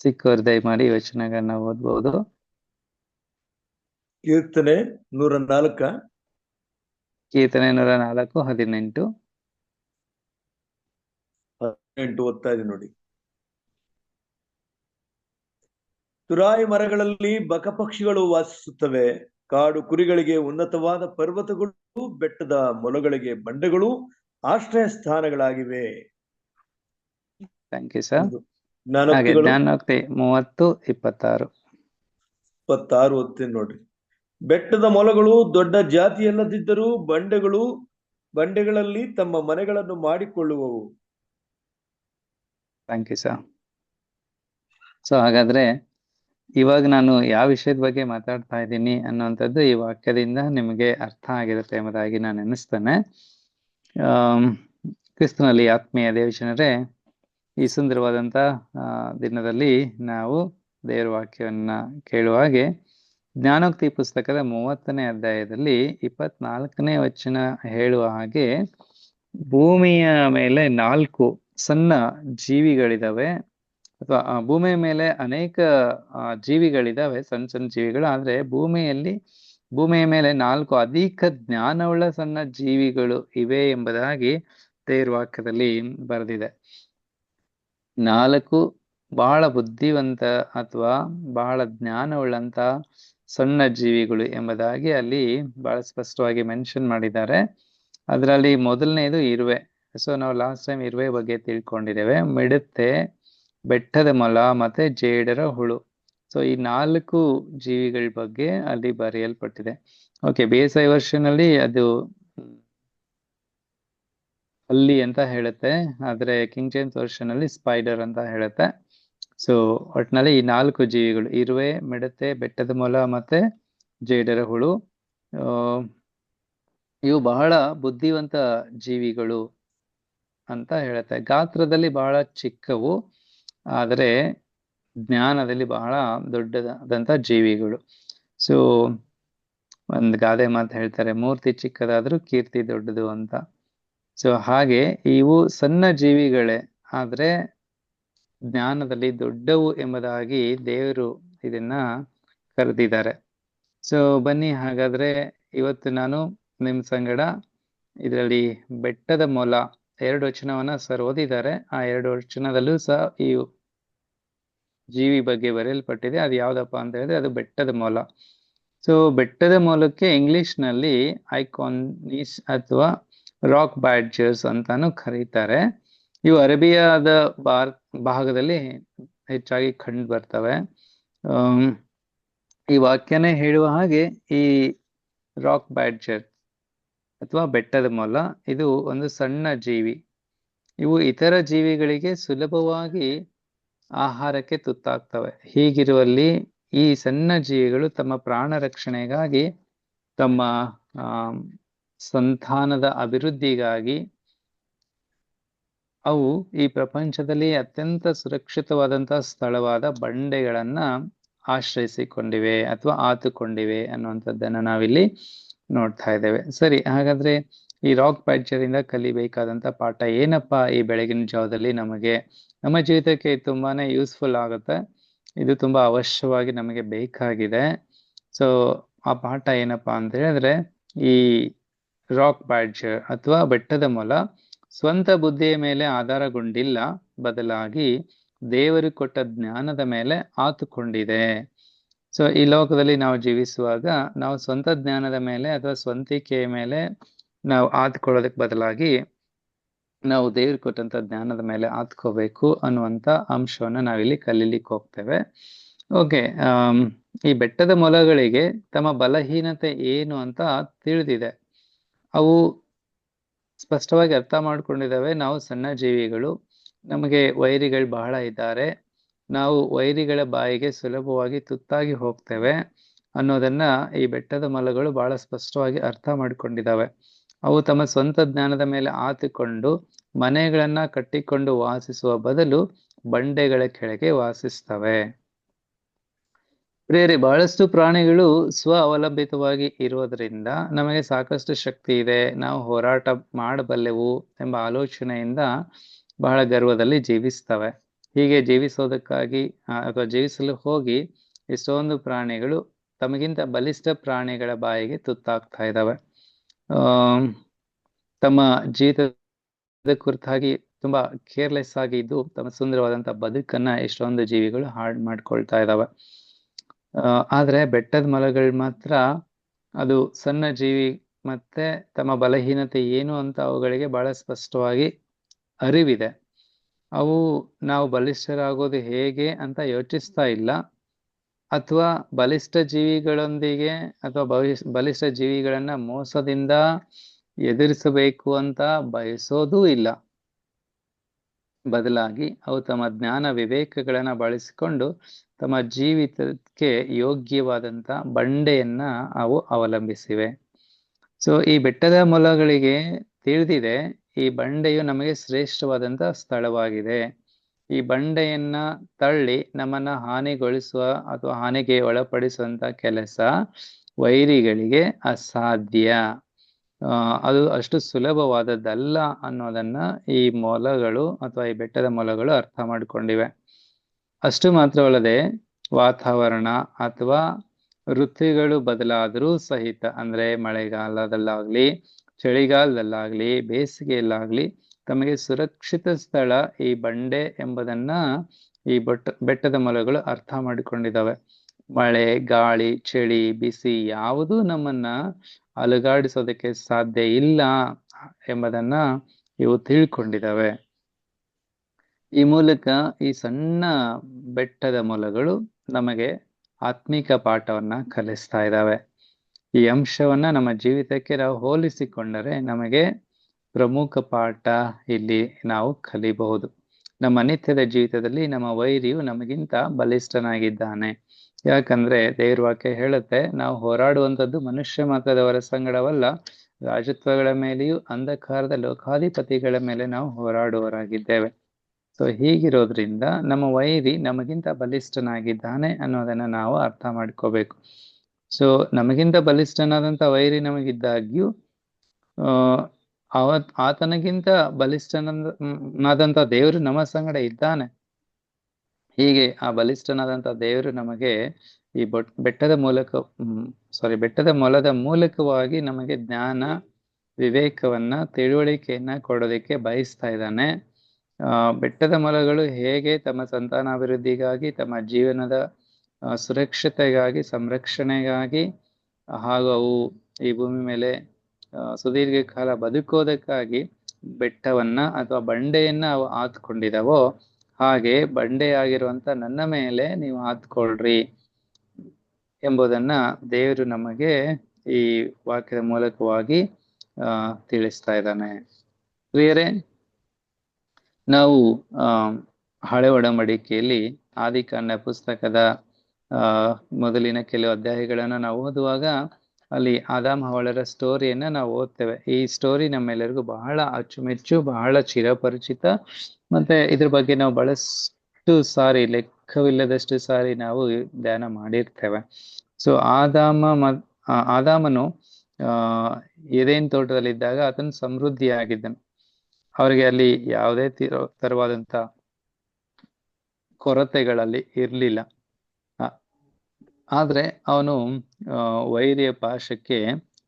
ಚಿಕ್ಕವರು ದಯಮಾಡಿ ಈ ವಚನಗಳನ್ನ ಓದ್ಬಹುದು. ಕೀರ್ತನೆ 104 ಕೀರ್ತನೆ 104 18 ಓದ್ತಾ ಇದೆ ನೋಡಿ. ತುರಾಯಿ ಮರಗಳಲ್ಲಿ ಬಕಪಕ್ಷಿಗಳು ವಾಸಿಸುತ್ತವೆ, ಕಾಡು ಕುರಿಗಳಿಗೆ ಉನ್ನತವಾದ ಪರ್ವತಗಳು, ಬೆಟ್ಟದ ಮೊಲಗಳಿಗೆ ಬಂಡೆಗಳು ಆಶ್ರಯ ಸ್ಥಾನಗಳಾಗಿವೆ. Thank you sir. ಜ್ಞಾನೋಕ್ತಿಗಳು 30:26 ಓದ್ತೀನಿ ನೋಡ್ರಿ. ಬೆಟ್ಟದ ಮೊಲಗಳು ದೊಡ್ಡ ಜಾತಿಯಲ್ಲದಿದ್ದರೂ ಬಂಡೆಗಳಲ್ಲಿ ತಮ್ಮ ಮನೆಗಳನ್ನು ಮಾಡಿಕೊಳ್ಳುವವು. Thank you sir. ಸೊ ಹಾಗಾದ್ರೆ ಇವಾಗ ನಾನು ಯಾವ ವಿಷಯದ ಬಗ್ಗೆ ಮಾತಾಡ್ತಾ ಇದ್ದೀನಿ ಅನ್ನುವಂಥದ್ದು ಈ ವಾಕ್ಯದಿಂದ ನಿಮಗೆ ಅರ್ಥ ಆಗಿರುತ್ತೆ ಎಂಬುದಾಗಿ ನಾನು ಎನಿಸ್ತೇನೆ. ಕ್ರಿಸ್ತನಲ್ಲಿ ಆತ್ಮೀಯ ದೇವಜನರೇ, ಈ ಸುಂದರವಾದಂಥ ದಿನದಲ್ಲಿ ನಾವು ದೇವರ ವಾಕ್ಯವನ್ನ ಕೇಳುವ ಹಾಗೆ, ಜ್ಞಾನೋಕ್ತಿ ಪುಸ್ತಕದ 30ನೇ ಅಧ್ಯಾಯದಲ್ಲಿ 24ನೇ ವಚನ ಹೇಳುವ ಹಾಗೆ, ಭೂಮಿಯ ಮೇಲೆ 4 ಸಣ್ಣ ಜೀವಿಗಳಿದಾವೆ, ಅಥವಾ ಭೂಮಿಯ ಮೇಲೆ ಅನೇಕ ಜೀವಿಗಳಿದಾವೆ, ಸಣ್ಣ ಸಣ್ಣ ಜೀವಿಗಳು. ಆದ್ರೆ ಭೂಮಿಯ ಮೇಲೆ 4 ಅಧಿಕ ಜ್ಞಾನವುಳ್ಳ ಸಣ್ಣ ಜೀವಿಗಳು ಇವೆ ಎಂಬುದಾಗಿ ದೇವರ ವಾಕ್ಯದಲ್ಲಿ ಬರೆದಿದೆ. 4 ಬಹಳ ಬುದ್ಧಿವಂತ ಅಥವಾ ಬಹಳ ಜ್ಞಾನವುಳ್ಳಂತ ಸಣ್ಣ ಜೀವಿಗಳು ಎಂಬುದಾಗಿ ಅಲ್ಲಿ ಬಹಳ ಸ್ಪಷ್ಟವಾಗಿ ಮೆನ್ಷನ್ ಮಾಡಿದ್ದಾರೆ. ಅದರಲ್ಲಿ ಮೊದಲನೇದು ಇರುವೆ. ಸೊ ನಾವು ಲಾಸ್ಟ್ ಟೈಮ್ ಇರುವೆ ಬಗ್ಗೆ ತಿಳ್ಕೊಂಡಿದ್ದೇವೆ. ಮಿಡತೆ, ಬೆಟ್ಟದ ಮೊಲ ಮತ್ತೆ ಜೇಡರ ಹುಳು. ಸೊ ಈ 4 ಜೀವಿಗಳ ಬಗ್ಗೆ ಅಲ್ಲಿ ಬರೆಯಲ್ಪಟ್ಟಿದೆ. ಓಕೆ, BSI ವರ್ಷನ್ ಅಲ್ಲಿ ಅದು ಹಲ್ಲಿ ಅಂತ ಹೇಳುತ್ತೆ, ಆದ್ರೆ ಕಿಂಗ್ ಜೇಮ್ಸ್ ವರ್ಷನ್ ಅಲ್ಲಿ ಸ್ಪೈಡರ್ ಅಂತ ಹೇಳುತ್ತೆ. ಸೊ ಒಟ್ಟಿನಲ್ಲಿ ಈ 4 ಜೀವಿಗಳು, ಇರುವೆ, ಮಿಡತೆ, ಬೆಟ್ಟದ ಮೊಲ ಮತ್ತೆ ಜೇಡರ ಹುಳು, ಇವು ಬಹಳ ಬುದ್ಧಿವಂತ ಜೀವಿಗಳು ಅಂತ ಹೇಳುತ್ತೆ. ಗಾತ್ರದಲ್ಲಿ ಬಹಳ ಚಿಕ್ಕವು, ಆದರೆ ಜ್ಞಾನದಲ್ಲಿ ಬಹಳ ದೊಡ್ಡದಾದಂಥ ಜೀವಿಗಳು. ಸೊ ಒಂದು ಗಾದೆ ಮಾತು ಹೇಳ್ತಾರೆ, ಮೂರ್ತಿ ಚಿಕ್ಕದಾದ್ರೂ ಕೀರ್ತಿ ದೊಡ್ಡದು ಅಂತ. ಸೊ ಹಾಗೆ ಇವು ಸಣ್ಣ ಜೀವಿಗಳೇ, ಆದ್ರೆ ಜ್ಞಾನದಲ್ಲಿ ದೊಡ್ಡವು ಎಂಬುದಾಗಿ ದೇವರು ಇದನ್ನ ಕರೆದಿದ್ದಾರೆ. ಸೊ ಬನ್ನಿ, ಹಾಗಾದ್ರೆ ಇವತ್ತು ನಾನು ನಿಮ್ ಸಂಗಡ ಇದರಲ್ಲಿ ಬೆಟ್ಟದ ಮೊಲ 2 ವಚನವನ್ನ ಸರ್ ಓದಿದ್ದಾರೆ. ಆ 2 ವಚನದಲ್ಲೂ ಸಹ ಈ ಜೀವಿ ಬಗ್ಗೆ ಬರೆಯಲ್ಪಟ್ಟಿದೆ. ಅದು ಯಾವ್ದಪ್ಪ ಅಂತ ಹೇಳಿದ್ರೆ ಅದು ಬೆಟ್ಟದ ಮೊಲ. ಸೊ ಬೆಟ್ಟದ ಮೊಲಕ್ಕೆ ಇಂಗ್ಲಿಷ್ ನಲ್ಲಿ ಐಕಾನಿಸ್ ಅಥವಾ ರಾಕ್ ಬ್ಯಾಡ್ಜರ್ಸ್ ಅಂತಾನು ಕರೀತಾರೆ. ಇವು ಅರೇಬಿಯಾದ ಭಾಗದಲ್ಲಿ ಹೆಚ್ಚಾಗಿ ಕಂಡು ಬರ್ತವೆ. ಈ ವಾಕ್ಯನೇ ಹೇಳುವ ಹಾಗೆ ಈ ರಾಕ್ ಬ್ಯಾಡ್ಜರ್ ಅಥವಾ ಬೆಟ್ಟದ ಮೊಲ ಇದು ಒಂದು ಸಣ್ಣ ಜೀವಿ. ಇವು ಇತರ ಜೀವಿಗಳಿಗೆ ಸುಲಭವಾಗಿ ಆಹಾರಕ್ಕೆ ತುತ್ತಾಗ್ತವೆ. ಹೀಗಿರುವಲ್ಲಿ ಈ ಸಣ್ಣ ಜೀವಿಗಳು ತಮ್ಮ ಪ್ರಾಣ ರಕ್ಷಣೆಗಾಗಿ, ತಮ್ಮ ಸಂತಾನದ ಅಭಿವೃದ್ಧಿಗಾಗಿ ಅವು ಈ ಪ್ರಪಂಚದಲ್ಲಿ ಅತ್ಯಂತ ಸುರಕ್ಷಿತವಾದಂತಹ ಸ್ಥಳವಾದ ಬಂಡೆಗಳನ್ನ ಆಶ್ರಯಿಸಿಕೊಂಡಿವೆ ಅಥವಾ ಆತುಕೊಂಡಿವೆ ಅನ್ನುವಂಥದ್ದನ್ನ ನಾವಿಲ್ಲಿ ನೋಡ್ತಾ ಇದ್ದೇವೆ. ಸರಿ, ಹಾಗಾದ್ರೆ ಈ ರಾಕ್ ಬ್ಯಾಡ್ಜರ್ ಇಂದ ಕಲಿಬೇಕಾದಂತ ಪಾಠ ಏನಪ್ಪಾ ಈ ಬೆಳಗಿನ ಜಾವದಲ್ಲಿ ನಮಗೆ ನಮ್ಮ ಜೀವಿತಕ್ಕೆ ತುಂಬಾನೇ ಯೂಸ್ಫುಲ್ ಆಗುತ್ತೆ. ಇದು ತುಂಬಾ ಅವಶ್ಯವಾಗಿ ನಮಗೆ ಬೇಕಾಗಿದೆ. ಸೊ ಆ ಪಾಠ ಏನಪ್ಪಾ ಅಂತ ಹೇಳಿದ್ರೆ, ಈ ರಾಕ್ ಬ್ಯಾಡ್ಜರ್ ಅಥವಾ ಬೆಟ್ಟದ ಮೊಲ ಸ್ವಂತ ಬುದ್ಧಿಯ ಮೇಲೆ ಆಧಾರಗೊಂಡಿಲ್ಲ, ಬದಲಾಗಿ ದೇವರು ಕೊಟ್ಟ ಜ್ಞಾನದ ಮೇಲೆ ಆತುಕೊಂಡಿದೆ. ಸೊ ಈ ಲೋಕದಲ್ಲಿ ನಾವು ಜೀವಿಸುವಾಗ ನಾವು ಸ್ವಂತ ಜ್ಞಾನದ ಮೇಲೆ ಅಥವಾ ಸ್ವಂತಿಕೆಯ ಮೇಲೆ ನಾವು ಆತ್ಕೊಳ್ಳೋದಕ್ಕೆ ಬದಲಾಗಿ ನಾವು ದೇವ್ರು ಕೊಟ್ಟಂತ ಜ್ಞಾನದ ಮೇಲೆ ಆತ್ಕೋಬೇಕು ಅನ್ನುವಂತ ಅಂಶವನ್ನ ನಾವಿಲ್ಲಿ ಕಲೀಲಿಕ್ಕೆ ಹೋಗ್ತೇವೆ. ಓಕೆ, ಈ ಬೆಟ್ಟದ ಮೊಲಗಳಿಗೆ ತಮ್ಮ ಬಲಹೀನತೆ ಏನು ಅಂತ ತಿಳಿದಿದೆ. ಅವು ಸ್ಪಷ್ಟವಾಗಿ ಅರ್ಥ ಮಾಡ್ಕೊಂಡಿದ್ದಾವೆ. ನಾವು ಸಣ್ಣ ಜೀವಿಗಳು, ನಮಗೆ ವೈರಿಗಳು ಬಹಳ ಇದ್ದಾರೆ, ನಾವು ವೈರಿಗಳ ಬಾಯಿಗೆ ಸುಲಭವಾಗಿ ತುತ್ತಾಗಿ ಹೋಗ್ತೇವೆ ಅನ್ನೋದನ್ನ ಈ ಬೆಟ್ಟದ ಮೊಲಗಳು ಬಹಳ ಸ್ಪಷ್ಟವಾಗಿ ಅರ್ಥ ಮಾಡ್ಕೊಂಡಿದ್ದಾವೆ. ಅವು ತಮ್ಮ ಸ್ವಂತ ಜ್ಞಾನದ ಮೇಲೆ ಆತುಕೊಂಡು ಮನೆಗಳನ್ನ ಕಟ್ಟಿಕೊಂಡು ವಾಸಿಸುವ ಬದಲು ಬಂಡೆಗಳ ಕೆಳಗೆ ವಾಸಿಸ್ತವೆ. ಪ್ರಿಯರೇ, ಬಹಳಷ್ಟು ಪ್ರಾಣಿಗಳು ಸ್ವ ಅವಲಂಬಿತವಾಗಿ ಇರುವುದರಿಂದ ನಮಗೆ ಸಾಕಷ್ಟು ಶಕ್ತಿ ಇದೆ, ನಾವು ಹೋರಾಟ ಮಾಡಬಲ್ಲೆವು ಎಂಬ ಆಲೋಚನೆಯಿಂದ ಬಹಳ ಗರ್ವದಲ್ಲಿ ಜೀವಿಸ್ತವೆ. ಹೀಗೆ ಜೀವಿಸೋದಕ್ಕಾಗಿ ಅಥವಾ ಜೀವಿಸಲು ಹೋಗಿ ಎಷ್ಟೊಂದು ಪ್ರಾಣಿಗಳು ತಮಗಿಂತ ಬಲಿಷ್ಠ ಪ್ರಾಣಿಗಳ ಬಾಯಿಗೆ ತುತ್ತಾಗ್ತಾ ಇದ್ದಾವೆ. ತಮ್ಮ ಜೀವಿತದ ಕುರಿತಾಗಿ ತುಂಬಾ ಕೇರ್ಲೆಸ್ ಆಗಿ ಇದ್ದು ತಮ್ಮ ಸುಂದರವಾದಂತ ಬದುಕನ್ನ ಎಷ್ಟೊಂದು ಜೀವಿಗಳು ಹಾಳು ಮಾಡ್ಕೊಳ್ತಾ ಇದ್ದಾವೆ. ಆದ್ರೆ ಬೆಟ್ಟದ ಮೊಲಗಳು ಮಾತ್ರ ಅದು ಸಣ್ಣ ಜೀವಿ ಮತ್ತೆ ತಮ್ಮ ಬಲಹೀನತೆ ಏನು ಅಂತ ಅವುಗಳಿಗೆ ಬಹಳ ಸ್ಪಷ್ಟವಾಗಿ ಅರಿವಿದೆ. ಅವು ನಾವು ಬಲಿಷ್ಠರಾಗೋದು ಹೇಗೆ ಅಂತ ಯೋಚಿಸ್ತಾ ಇಲ್ಲ, ಅಥವಾ ಬಲಿಷ್ಠ ಜೀವಿಗಳೊಂದಿಗೆ ಅಥವಾ ಬಲಿಷ್ಠ ಜೀವಿಗಳನ್ನ ಮೋಸದಿಂದ ಎದುರಿಸಬೇಕು ಅಂತ ಬಯಸೋದೂ ಇಲ್ಲ. ಬದಲಾಗಿ ಅವು ತಮ್ಮ ಜ್ಞಾನ ವಿವೇಕಗಳನ್ನ ಬಳಸಿಕೊಂಡು ತಮ್ಮ ಜೀವಿತಕ್ಕೆ ಯೋಗ್ಯವಾದಂತ ಬಂಡೆಯನ್ನ ಅವು ಅವಲಂಬಿಸಿವೆ. ಸೊ ಈ ಬೆಟ್ಟದ ಮೊಲಗಳಿಗೆ ತಿಳಿದಿದೆ, ಈ ಬಂಡೆಯು ನಮಗೆ ಶ್ರೇಷ್ಠವಾದಂತ ಸ್ಥಳವಾಗಿದೆ. ಈ ಬಂಡೆಯನ್ನ ತಳ್ಳಿ ನಮ್ಮನ್ನ ಹಾನಿಗೊಳಿಸುವ ಅಥವಾ ಹಾನಿಗೆ ಒಳಪಡಿಸುವಂತ ಕೆಲಸ ವೈರಿಗಳಿಗೆ ಅಸಾಧ್ಯ. ಅದು ಅಷ್ಟು ಸುಲಭವಾದದ್ದಲ್ಲ ಅನ್ನೋದನ್ನ ಈ ಮೊಲಗಳು ಅಥವಾ ಈ ಬೆಟ್ಟದ ಮೊಲಗಳು ಅರ್ಥ ಮಾಡಿಕೊಂಡಿವೆ. ಅಷ್ಟು ಮಾತ್ರವಲ್ಲದೆ ವಾತಾವರಣ ಅಥವಾ ಋತುಗಳು ಬದಲಾದರೂ ಸಹಿತ, ಅಂದ್ರೆ ಮಳೆಗಾಲದಲ್ಲಾಗ್ಲಿ, ಚಳಿಗಾಲದಲ್ಲಾಗ್ಲಿ, ಬೇಸಿಗೆಯಲ್ಲಾಗ್ಲಿ ತಮಗೆ ಸುರಕ್ಷಿತ ಸ್ಥಳ ಈ ಬಂಡೆ ಎಂಬುದನ್ನ ಈ ಬೆಟ್ಟದ ಮೊಲಗಳು ಅರ್ಥ ಮಾಡಿಕೊಂಡಿದ್ದಾವೆ. ಮಳೆ, ಗಾಳಿ, ಚಳಿ, ಬಿಸಿ ಯಾವುದೂ ನಮ್ಮನ್ನ ಅಲುಗಾಡಿಸೋದಕ್ಕೆ ಸಾಧ್ಯ ಇಲ್ಲ ಎಂಬುದನ್ನ ಇವು ತಿಳ್ಕೊಂಡಿದ್ದಾವೆ. ಈ ಮೂಲಕ ಈ ಸಣ್ಣ ಬೆಟ್ಟದ ಮೊಲಗಳು ನಮಗೆ ಆತ್ಮಿಕ ಪಾಠವನ್ನ ಕಲಿಸ್ತಾ ಇದ್ದಾವೆ. ಈ ಅಂಶವನ್ನ ನಮ್ಮ ಜೀವಿತಕ್ಕೆ ನಾವು ಹೋಲಿಸಿಕೊಂಡರೆ ನಮಗೆ ಪ್ರಮುಖ ಪಾಠ ಇಲ್ಲಿ ನಾವು ಕಲಿಬಹುದು. ನಮ್ಮ ನಿತ್ಯದ ಜೀವಿತದಲ್ಲಿ ನಮ್ಮ ವೈರಿಯು ನಮಗಿಂತ ಬಲಿಷ್ಠನಾಗಿದ್ದಾನೆ. ಯಾಕಂದ್ರೆ ದೇವ್ರ ವಾಕ್ಯ ಹೇಳುತ್ತೆ, ನಾವು ಹೋರಾಡುವಂಥದ್ದು ಮನುಷ್ಯ ಮಾತ್ರದವರ ಸಂಗಡವಲ್ಲ, ರಾಜತ್ವಗಳ ಮೇಲೆಯೂ ಅಂಧಕಾರದ ಲೋಕಾಧಿಪತಿಗಳ ಮೇಲೆ ನಾವು ಹೋರಾಡುವವರಾಗಿದ್ದೇವೆ. ಸೊ ಹೀಗಿರೋದ್ರಿಂದ ನಮ್ಮ ವೈರಿ ನಮಗಿಂತ ಬಲಿಷ್ಠನಾಗಿದ್ದಾನೆ ಅನ್ನೋದನ್ನ ನಾವು ಅರ್ಥ ಮಾಡ್ಕೋಬೇಕು. ಸೊ ನಮಗಿಂತ ಬಲಿಷ್ಠನಾದಂತ ವೈರಿ ನಮಗಿದ್ದಾಗ್ಯೂ ಆತನಿಗಿಂತ ಬಲಿಷ್ಠನಾದಂತ ದೇವರು ನಮ್ಮ ಸಂಗಡ ಇದ್ದಾನೆ. ಹೀಗೆ ಆ ಬಲಿಷ್ಠನಾದಂತ ದೇವರು ನಮಗೆ ಈ ಬೆಟ್ಟದ ಮೊಲದ ಮೂಲಕವಾಗಿ ನಮಗೆ ಜ್ಞಾನ, ವಿವೇಕವನ್ನ, ತಿಳುವಳಿಕೆಯನ್ನ ಕೊಡೋದಕ್ಕೆ ಬಯಸ್ತಾ ಇದ್ದಾನೆ. ಬೆಟ್ಟದ ಮೊಲಗಳು ಹೇಗೆ ತಮ್ಮ ಸಂತಾನಾಭಿವೃದ್ಧಿಗಾಗಿ, ತಮ್ಮ ಜೀವನದ ಸುರಕ್ಷತೆಗಾಗಿ, ಸಂರಕ್ಷಣೆಗಾಗಿ, ಹಾಗೂ ಅವು ಈ ಭೂಮಿ ಮೇಲೆ ಸುದೀರ್ಘ ಕಾಲ ಬದುಕೋದಕ್ಕಾಗಿ ಬೆಟ್ಟವನ್ನ ಅಥವಾ ಬಂಡೆಯನ್ನ ಅವು ಆತ್ಕೊಂಡಿದಾವೋ, ಹಾಗೆ ಬಂಡೆಯಾಗಿರುವಂತ ನನ್ನ ಮೇಲೆ ನೀವು ಆತ್ಕೊಳ್ರಿ ಎಂಬುದನ್ನ ದೇವರು ನಮಗೆ ಈ ವಾಕ್ಯದ ಮೂಲಕವಾಗಿ ತಿಳಿಸ್ತಾ ಇದ್ದಾನೆ. ಪ್ರಿಯರೇ, ನಾವು ಹಳೆ ಒಡಂಬಡಿಕೆಯಲ್ಲಿ ಆದಿಕಾಂಡ ಪುಸ್ತಕದ ಮೊದಲಿನ ಕೆಲವು ಅಧ್ಯಾಯಗಳನ್ನು ನಾವು ಓದುವಾಗ ಅಲ್ಲಿ ಆದಾಮ್ ಹವ್ವಳರ ಸ್ಟೋರಿಯನ್ನ ನಾವು ಓದ್ತೇವೆ. ಈ ಸ್ಟೋರಿ ನಮ್ಮೆಲ್ಲರಿಗೂ ಬಹಳ ಅಚ್ಚುಮೆಚ್ಚು, ಬಹಳ ಚಿರಪರಿಚಿತ. ಮತ್ತೆ ಇದ್ರ ಬಗ್ಗೆ ನಾವು ಬಹಳಷ್ಟು ಸಾರಿ, ಲೆಕ್ಕವಿಲ್ಲದಷ್ಟು ಸಾರಿ ನಾವು ಧ್ಯಾನ ಮಾಡಿರ್ತೇವೆ. ಸೊ ಆದಾಮನು ಏದೇನ್ ತೋಟದಲ್ಲಿದ್ದಾಗ ಆತನು ಸಮೃದ್ಧಿಯಾಗಿದ್ದನು. ಅವರಿಗೆ ಅಲ್ಲಿ ಯಾವುದೇ ತರವಾದಂತ ಕೊರತೆಗಳಲ್ಲಿ ಇರ್ಲಿಲ್ಲ. ಆದ್ರೆ ಅವನು ವೈರಿಯ ಪಾಶಕ್ಕೆ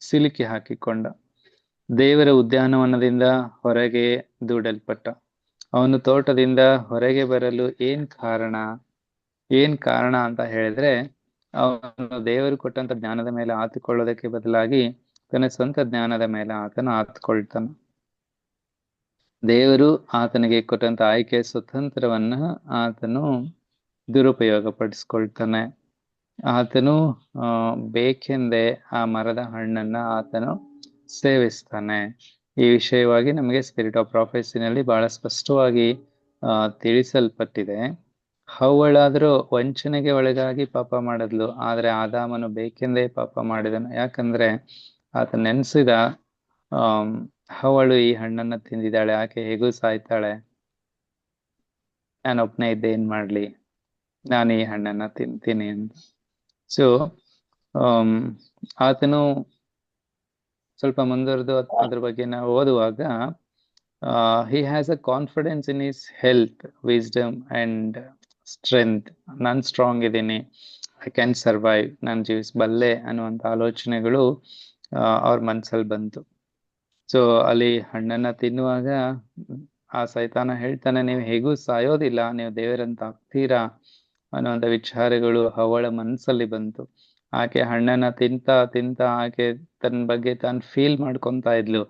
ಸಿಲುಕಿ ಹಾಕಿಕೊಂಡ. ದೇವರ ಉದ್ಯಾನವನದಿಂದ ಹೊರಗೆ ದೂಡಲ್ಪಟ್ಟ. ಅವನು ತೋಟದಿಂದ ಹೊರಗೆ ಬರಲು ಏನ್ ಕಾರಣ ಅಂತ ಹೇಳಿದ್ರೆ, ಅವನು ದೇವರು ಕೊಟ್ಟಂತ ಜ್ಞಾನದ ಮೇಲೆ ಆತುಕೊಳ್ಳೋದಕ್ಕೆ ಬದಲಾಗಿ ತನ್ನ ಸ್ವಂತ ಜ್ಞಾನದ ಮೇಲೆ ಆತನು ಆತ್ಕೊಳ್ತಾನೆ. ದೇವರು ಆತನಿಗೆ ಕೊಟ್ಟಂತ ಆಯ್ಕೆ ಸ್ವತಂತ್ರವನ್ನ ಆತನು ದುರುಪಯೋಗ ಪಡಿಸ್ಕೊಳ್ತಾನೆ. ಆತನು ಬೇಕೆಂದೇ ಆ ಮರದ ಹಣ್ಣನ್ನ ಆತನು ಸೇವಿಸ್ತಾನೆ. ಈ ವಿಷಯವಾಗಿ ನಮಗೆ ಸ್ಪಿರಿಟ್ ಆಫ್ ಪ್ರಾಫೆಸಿನಲ್ಲಿ ಬಹಳ ಸ್ಪಷ್ಟವಾಗಿ ತಿಳಿಸಲ್ಪಟ್ಟಿದೆ. ಹವ್ವಳಾದರೂ ವಂಚನೆಗೆ ಒಳಗಾಗಿ ಪಾಪ ಮಾಡಿದ್ಲು, ಆದ್ರೆ ಆದಾಮನು ಬೇಕೆಂದೇ ಪಾಪ ಮಾಡಿದನು. ಯಾಕಂದ್ರೆ ಆತ ನೆನೆಸಿದ, ಹವ್ವಳು ಈ ಹಣ್ಣನ್ನ ತಿಂದಿದ್ದಾಳೆ, ಆಕೆ ಹೇಗೂ ಸಾಯ್ತಾಳೆ, ನಾನು ಒಬ್ನೇ ಇದ್ದೆ, ಏನ್ ಮಾಡ್ಲಿ, ನಾನು ಈ ಹಣ್ಣನ್ನ ತಿಂತೀನಿ ಅಂತ. ಸೊ ಆತನು ಸ್ವಲ್ಪ ಮುಂದುವರೆದು ಅದ್ರ ಬಗ್ಗೆ ನಾವು ಓದುವಾಗ, he has a confidence in his health, wisdom and strength. ನಾನು ಸ್ಟ್ರಾಂಗ್ ಇದ್ದೀನಿ, ಐ ಕ್ಯಾನ್ ಸರ್ವೈವ್, ನಾನು ಜೀವಿಸಬಲ್ಲೆ ಅನ್ನುವಂಥ ಆಲೋಚನೆಗಳು ಅವ್ರ ಮನ್ಸಲ್ಲಿ ಬಂತು. ಸೊ ಅಲ್ಲಿ ಹಣ್ಣನ್ನ ತಿನ್ನುವಾಗ ಆ ಸೈತಾನ ಹೇಳ್ತಾನೆ, ನೀವು ಹೇಗೂ ಸಾಯೋದಿಲ್ಲ, ನೀವು ದೇವರಂತ ಆಗ್ತೀರಾ ಅನ್ನುವಂಥ ವಿಚಾರಗಳು ಹವ್ವಳ ಮನಸ್ಸಲ್ಲಿ ಬಂತು. ಆಕೆ ಹಣ್ಣನ್ನ ತಿಂತ ಆಕೆ ತನ್ನ ಬಗ್ಗೆ ತಾನು ಫೀಲ್ ಮಾಡ್ಕೊಂತ ಇದ್ಲು.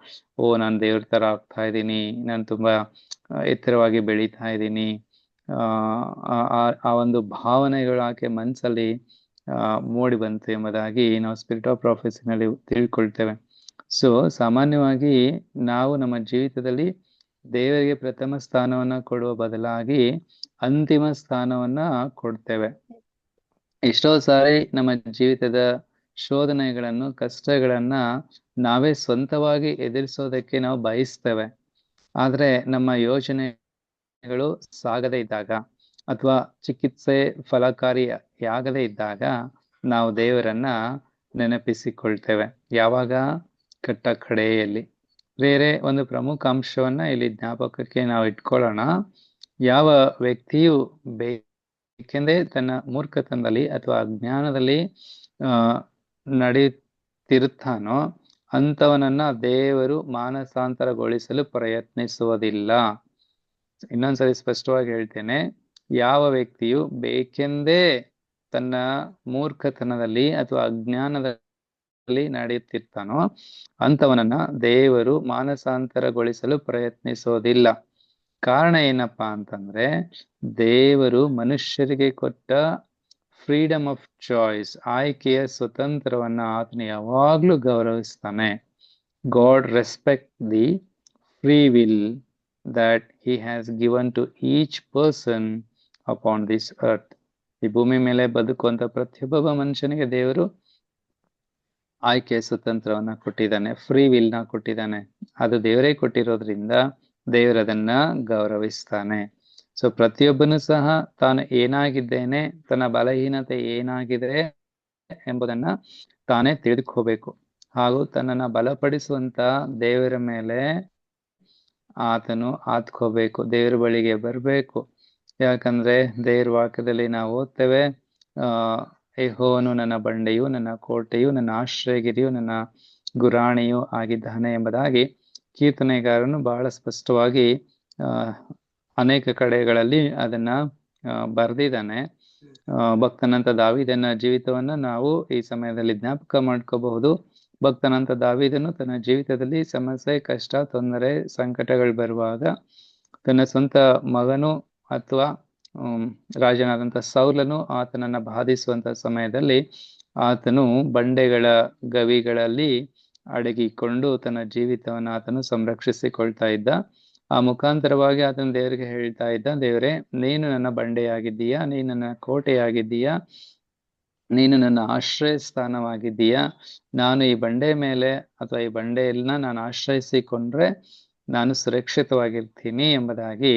ನಾನು ದೇವ್ರ ತರ ಆಗ್ತಾ ಇದ್ದೀನಿ, ನಾನು ತುಂಬಾ ಎತ್ತರವಾಗಿ ಬೆಳೀತಾ ಇದ್ದೀನಿ. ಆ ಒಂದು ಭಾವನೆಗಳು ಆಕೆ ಮನಸ್ಸಲ್ಲಿ ಮೂಡಿ ಬಂತು ಎಂಬುದಾಗಿ ನಾವು ಸ್ಪಿರಿಟ್ ಆಫ್ ಪ್ರಾಫೆಸಿನಲ್ಲಿ ತಿಳ್ಕೊಳ್ತೇವೆ. ಸೊ ಸಾಮಾನ್ಯವಾಗಿ ನಾವು ನಮ್ಮ ಜೀವಿತದಲ್ಲಿ ದೇವರಿಗೆ ಪ್ರಥಮ ಸ್ಥಾನವನ್ನ ಕೊಡುವ ಬದಲಾಗಿ ಅಂತಿಮ ಸ್ಥಾನವನ್ನ ಕೊಡ್ತೇವೆ. ಎಷ್ಟೋ ಸಾರಿ ನಮ್ಮ ಜೀವಿತದ ಶೋಧನೆಗಳನ್ನು, ಕಷ್ಟಗಳನ್ನ ನಾವೇ ಸ್ವಂತವಾಗಿ ಎದುರಿಸೋದಕ್ಕೆ ನಾವು ಬಯಸ್ತೇವೆ. ಆದ್ರೆ ನಮ್ಮ ಯೋಜನೆಗಳು ಸಾಗದೇ ಇದ್ದಾಗ ಅಥವಾ ಚಿಕಿತ್ಸೆ ಫಲಕಾರಿಯಾಗದೇ ಇದ್ದಾಗ ನಾವು ದೇವರನ್ನ ನೆನಪಿಸಿಕೊಳ್ತೇವೆ. ಯಾವಾಗ? ಕಟ್ಟ ಕಡೆಯಲ್ಲಿ. ಬೇರೆ ಒಂದು ಪ್ರಮುಖ ಅಂಶವನ್ನ ಇಲ್ಲಿ ಜ್ಞಾಪಕಕ್ಕೆ ನಾವು ಇಟ್ಕೊಳ್ಳೋಣ. ಯಾವ ವ್ಯಕ್ತಿಯು ಬೇಕೆಂದೇ ತನ್ನ ಮೂರ್ಖತನದಲ್ಲಿ ಅಥವಾ ಅಜ್ಞಾನದಲ್ಲಿ ನಡೆಯುತ್ತಿರುತ್ತಾನೋ ಅಂಥವನನ್ನ ದೇವರು ಮಾನಸಾಂತರಗೊಳಿಸಲು ಪ್ರಯತ್ನಿಸುವುದಿಲ್ಲ. ಇನ್ನೊಂದ್ಸರಿ ಸ್ಪಷ್ಟವಾಗಿ ಹೇಳ್ತೇನೆ, ಯಾವ ವ್ಯಕ್ತಿಯು ಬೇಕೆಂದೇ ತನ್ನ ಮೂರ್ಖತನದಲ್ಲಿ ಅಥವಾ ಅಜ್ಞಾನದಲ್ಲಿ ನಡೆಯುತ್ತಿರ್ತಾನೋ ಅಂಥವನನ್ನ ದೇವರು ಮಾನಸಾಂತರಗೊಳಿಸಲು ಪ್ರಯತ್ನಿಸೋದಿಲ್ಲ. ಕಾರಣ ಏನಪ್ಪಾ ಅಂತಂದ್ರೆ, ದೇವರು ಮನುಷ್ಯರಿಗೆ ಕೊಟ್ಟ ಫ್ರೀಡಮ್ ಆಫ್ ಚಾಯ್ಸ್, ಆಯ್ಕೆಯ ಸ್ವತಂತ್ರವನ್ನ ಆತನು ಯಾವಾಗ್ಲೂ ಗೌರವಿಸ್ತಾನೆ. God respect the free will that he has given to each person upon this earth. ಈ ಭೂಮಿ ಮೇಲೆ ಬದುಕುವಂತ ಪ್ರತಿಯೊಬ್ಬ ಮನುಷ್ಯನಿಗೆ ದೇವರು ಆಯ್ಕೆಯ ಸ್ವತಂತ್ರವನ್ನ ಕೊಟ್ಟಿದ್ದಾನೆ, ಫ್ರೀ ವಿಲ್ ನ ಕೊಟ್ಟಿದ್ದಾನೆ. ಅದು ದೇವರೇ ಕೊಟ್ಟಿರೋದ್ರಿಂದ ದೇವರದನ್ನ ಗೌರವಿಸ್ತಾನೆ. ಸೊ ಪ್ರತಿಯೊಬ್ಬನು ಸಹ ತಾನು ಏನಾಗಿದ್ದೇನೆ, ತನ್ನ ಬಲಹೀನತೆ ಏನಾಗಿದೆ ಎಂಬುದನ್ನ ತಾನೇ ತಿಳಿದುಕೋಬೇಕು. ಹಾಗೂ ತನ್ನನ್ನ ಬಲಪಡಿಸುವಂತ ದೇವರ ಮೇಲೆ ಆತನು ಆತ್ಕೋಬೇಕು, ದೇವರ ಬಳಿಗೆ ಬರಬೇಕು. ಯಾಕಂದ್ರೆ ದೇವ್ರ ವಾಕ್ಯದಲ್ಲಿ ನಾವು ಓದ್ತೇವೆ, ಯೆಹೋವನು ನನ್ನ ಬಂಡೆಯು, ನನ್ನ ಕೋಟೆಯು, ನನ್ನ ಆಶ್ರಯಗಿರಿಯು, ನನ್ನ ಗುರಾಣಿಯು ಆಗಿದ್ದಾನೆ ಎಂಬುದಾಗಿ ಕೀರ್ತನೆಗಾರನು ಬಹಳ ಸ್ಪಷ್ಟವಾಗಿ ಅನೇಕ ಕಡೆಗಳಲ್ಲಿ ಅದನ್ನ ಬರೆದಿದ್ದಾನೆ. ಭಕ್ತನಂತ ದಾವೀದನ ಜೀವಿತವನ್ನ ನಾವು ಈ ಸಮಯದಲ್ಲಿ ಜ್ಞಾಪಕ ಮಾಡ್ಕೋಬಹುದು. ಭಕ್ತನಂತ ದಾವೀದನು ತನ್ನ ಜೀವಿತದಲ್ಲಿ ಸಮಸ್ಯೆ, ಕಷ್ಟ, ತೊಂದರೆ, ಸಂಕಟಗಳು ಬರುವಾಗ ತನ್ನ ಸ್ವಂತ ಮಗನು ಅಥವಾ ರಾಜನಾದಂಥ ಸೌಲನು ಆತನನ್ನ ಬಾಧಿಸುವಂತ ಸಮಯದಲ್ಲಿ ಆತನು ಬಂಡೆಗಳ ಗವಿಗಳಲ್ಲಿ ಅಡಗಿಕೊಂಡು ತನ್ನ ಜೀವಿತವನ್ನು ಆತನು ಸಂರಕ್ಷಿಸಿಕೊಳ್ತಾ ಇದ್ದ. ಆ ಮುಖಾಂತರವಾಗಿ ಆತನ ದೇವರಿಗೆ ಹೇಳ್ತಾ ಇದ್ದ, ದೇವರೇ, ನೀನು ನನ್ನ ಬಂಡೆಯಾಗಿದ್ದೀಯಾ, ನೀನು ನನ್ನ ಕೋಟೆಯಾಗಿದ್ದೀಯಾ, ನೀನು ನನ್ನ ಆಶ್ರಯ ಸ್ಥಾನವಾಗಿದ್ದೀಯಾ. ನಾನು ಈ ಬಂಡೆ ಮೇಲೆ ಅಥವಾ ಈ ಬಂಡೆಯನ್ನ ನಾನು ಆಶ್ರಯಿಸಿಕೊಂಡ್ರೆ ನಾನು ಸುರಕ್ಷಿತವಾಗಿರ್ತೀನಿ ಎಂಬುದಾಗಿ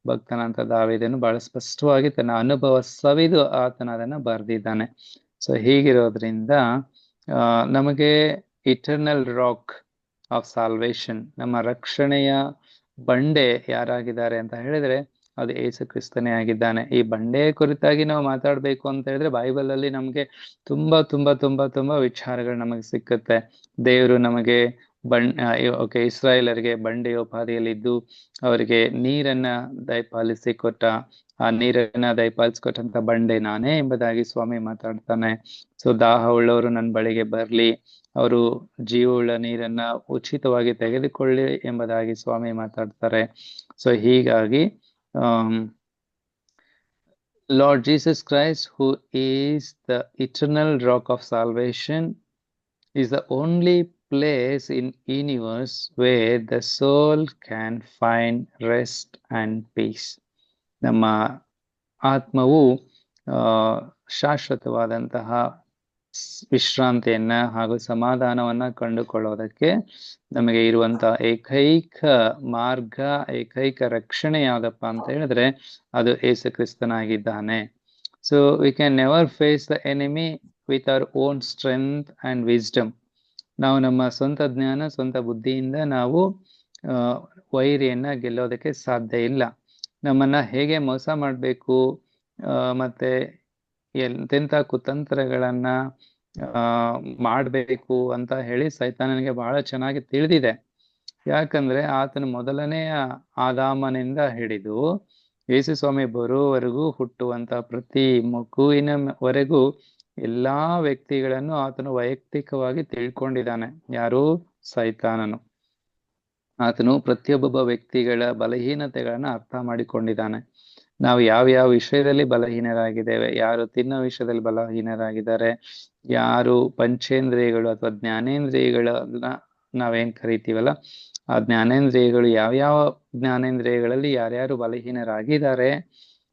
ಭಕ್ತನಂತ ದಾವೀದನು ಬಹಳ ಸ್ಪಷ್ಟವಾಗಿ ತನ್ನ ಅನುಭವ ಸವಿದು ಆತನ ಅದನ್ನ ಬರೆದಿದ್ದಾನೆ. ಸೊ ಹೀಗಿರೋದ್ರಿಂದ ನಮಗೆ ಇಟರ್ನಲ್ ರಾಕ್ ಆಫ್ ಸಾಲ್ವೇಶನ್, ನಮ್ಮ ರಕ್ಷಣೆಯ ಬಂಡೆ ಯಾರಾಗಿದ್ದಾರೆ ಅಂತ ಹೇಳಿದ್ರೆ ಅದು ಯೇಸು ಕ್ರಿಸ್ತನೇ ಆಗಿದ್ದಾನೆ. ಈ ಬಂಡೆಯ ಕುರಿತಾಗಿ ನಾವು ಮಾತಾಡ್ಬೇಕು ಅಂತ ಹೇಳಿದ್ರೆ ಬೈಬಲ್ ಅಲ್ಲಿ ನಮ್ಗೆ ತುಂಬಾ ತುಂಬಾ ತುಂಬಾ ತುಂಬಾ ವಿಚಾರಗಳು ನಮಗೆ ಸಿಕ್ಕುತ್ತೆ. ದೇವರು ನಮಗೆ ಇಸ್ರಾಯೇಲರಿಗೆ ಬಂಡೆಯೋಪಾದಿಯಲ್ಲಿದ್ದು ಅವರಿಗೆ ನೀರನ್ನ ದಯಪಾಲಿಸಿ ಕೊಟ್ಟ, ಆ ನೀರನ್ನ ದಯಪಾಲಿಸಿಕೊಟ್ಟಂತ ಬಂಡೆ ನಾನೇ ಎಂಬುದಾಗಿ ಸ್ವಾಮಿ ಮಾತಾಡ್ತಾನೆ. ಸೊ ದಾಹ ಉಳ್ಳವರು ನನ್ನ ಬಳಿಗೆ ಬರ್ಲಿ, ಅವರು ಜೀವವುಳ್ಳ ನೀರನ್ನ ಉಚಿತವಾಗಿ ತೆಗೆದುಕೊಳ್ಳಿ ಎಂಬುದಾಗಿ ಸ್ವಾಮಿ ಮಾತಾಡ್ತಾರೆ. ಸೊ ಹೀಗಾಗಿ Lord Jesus Christ, who is the eternal rock of salvation, is the only place in universe where the soul can find rest and peace. ನಮ್ಮ ಆತ್ಮವು ಶಾಶ್ವತವಾದಂತಹ ವಿಶ್ರಾಂತಿಯನ್ನ ಹಾಗೂ ಸಮಾಧಾನವನ್ನ ಕಂಡುಕೊಳ್ಳೋದಕ್ಕೆ ನಮಗೆ ಇರುವಂತಹ ಏಕೈಕ ಮಾರ್ಗ, ಏಕೈಕ ರಕ್ಷಣೆ ಯಾವ್ದಪ್ಪ ಅಂತ ಹೇಳಿದ್ರೆ ಅದು ಯೇಸು ಕ್ರಿಸ್ತನಾಗಿದ್ದಾನೆ. So we can never face the enemy with our own strength and wisdom. ನಾವು ನಮ್ಮ ಸ್ವಂತ ಜ್ಞಾನ, ಸ್ವಂತ ಬುದ್ಧಿಯಿಂದ ನಾವು ವೈರಿಯನ್ನ ಗೆಲ್ಲೋದಕ್ಕೆ ಸಾಧ್ಯ ಇಲ್ಲ. ನಮ್ಮನ್ನ ಹೇಗೆ ಮೋಸ ಮಾಡ್ಬೇಕು ಮತ್ತೆ ಎಂತೆಂಥ ಕುತಂತ್ರಗಳನ್ನ ಮಾಡ್ಬೇಕು ಅಂತ ಹೇಳಿ ಸೈತಾನನಿಗೆ ಬಹಳ ಚೆನ್ನಾಗಿ ತಿಳಿದಿದೆ. ಯಾಕಂದ್ರೆ ಆತನು ಮೊದಲನೆಯ ಆದಾಮನಿಂದ ಹಿಡಿದು ಯೇಸು ಸ್ವಾಮಿ ಬರುವವರೆಗೂ ಹುಟ್ಟುವಂತ ಪ್ರತಿ ಮಗುವಿನವರೆಗೂ ಎಲ್ಲಾ ವ್ಯಕ್ತಿಗಳನ್ನು ಆತನು ವೈಯಕ್ತಿಕವಾಗಿ ತಿಳ್ಕೊಂಡಿದ್ದಾನೆ. ಯಾರು? ಸೈತಾನನು. ಆತನು ಪ್ರತಿಯೊಬ್ಬ ವ್ಯಕ್ತಿಗಳ ಬಲಹೀನತೆಗಳನ್ನ ಅರ್ಥ ಮಾಡಿಕೊಂಡಿದ್ದಾನೆ. ನಾವು ಯಾವ ವಿಷಯದಲ್ಲಿ ಬಲಹೀನರಾಗಿದ್ದೇವೆ, ಯಾರು ತಿನ್ನೋ ವಿಷಯದಲ್ಲಿ ಬಲಹೀನರಾಗಿದ್ದಾರೆ, ಯಾರು ಪಂಚೇಂದ್ರಿಯಗಳು ಅಥವಾ ಜ್ಞಾನೇಂದ್ರಿಯಗಳನ್ನ ನಾವೇನ್ ಕರಿತೀವಲ್ಲ, ಆ ಜ್ಞಾನೇಂದ್ರಿಯಗಳು ಯಾವ ಜ್ಞಾನೇಂದ್ರಿಯಗಳಲ್ಲಿ ಯಾರ್ಯಾರು ಬಲಹೀನರಾಗಿದ್ದಾರೆ,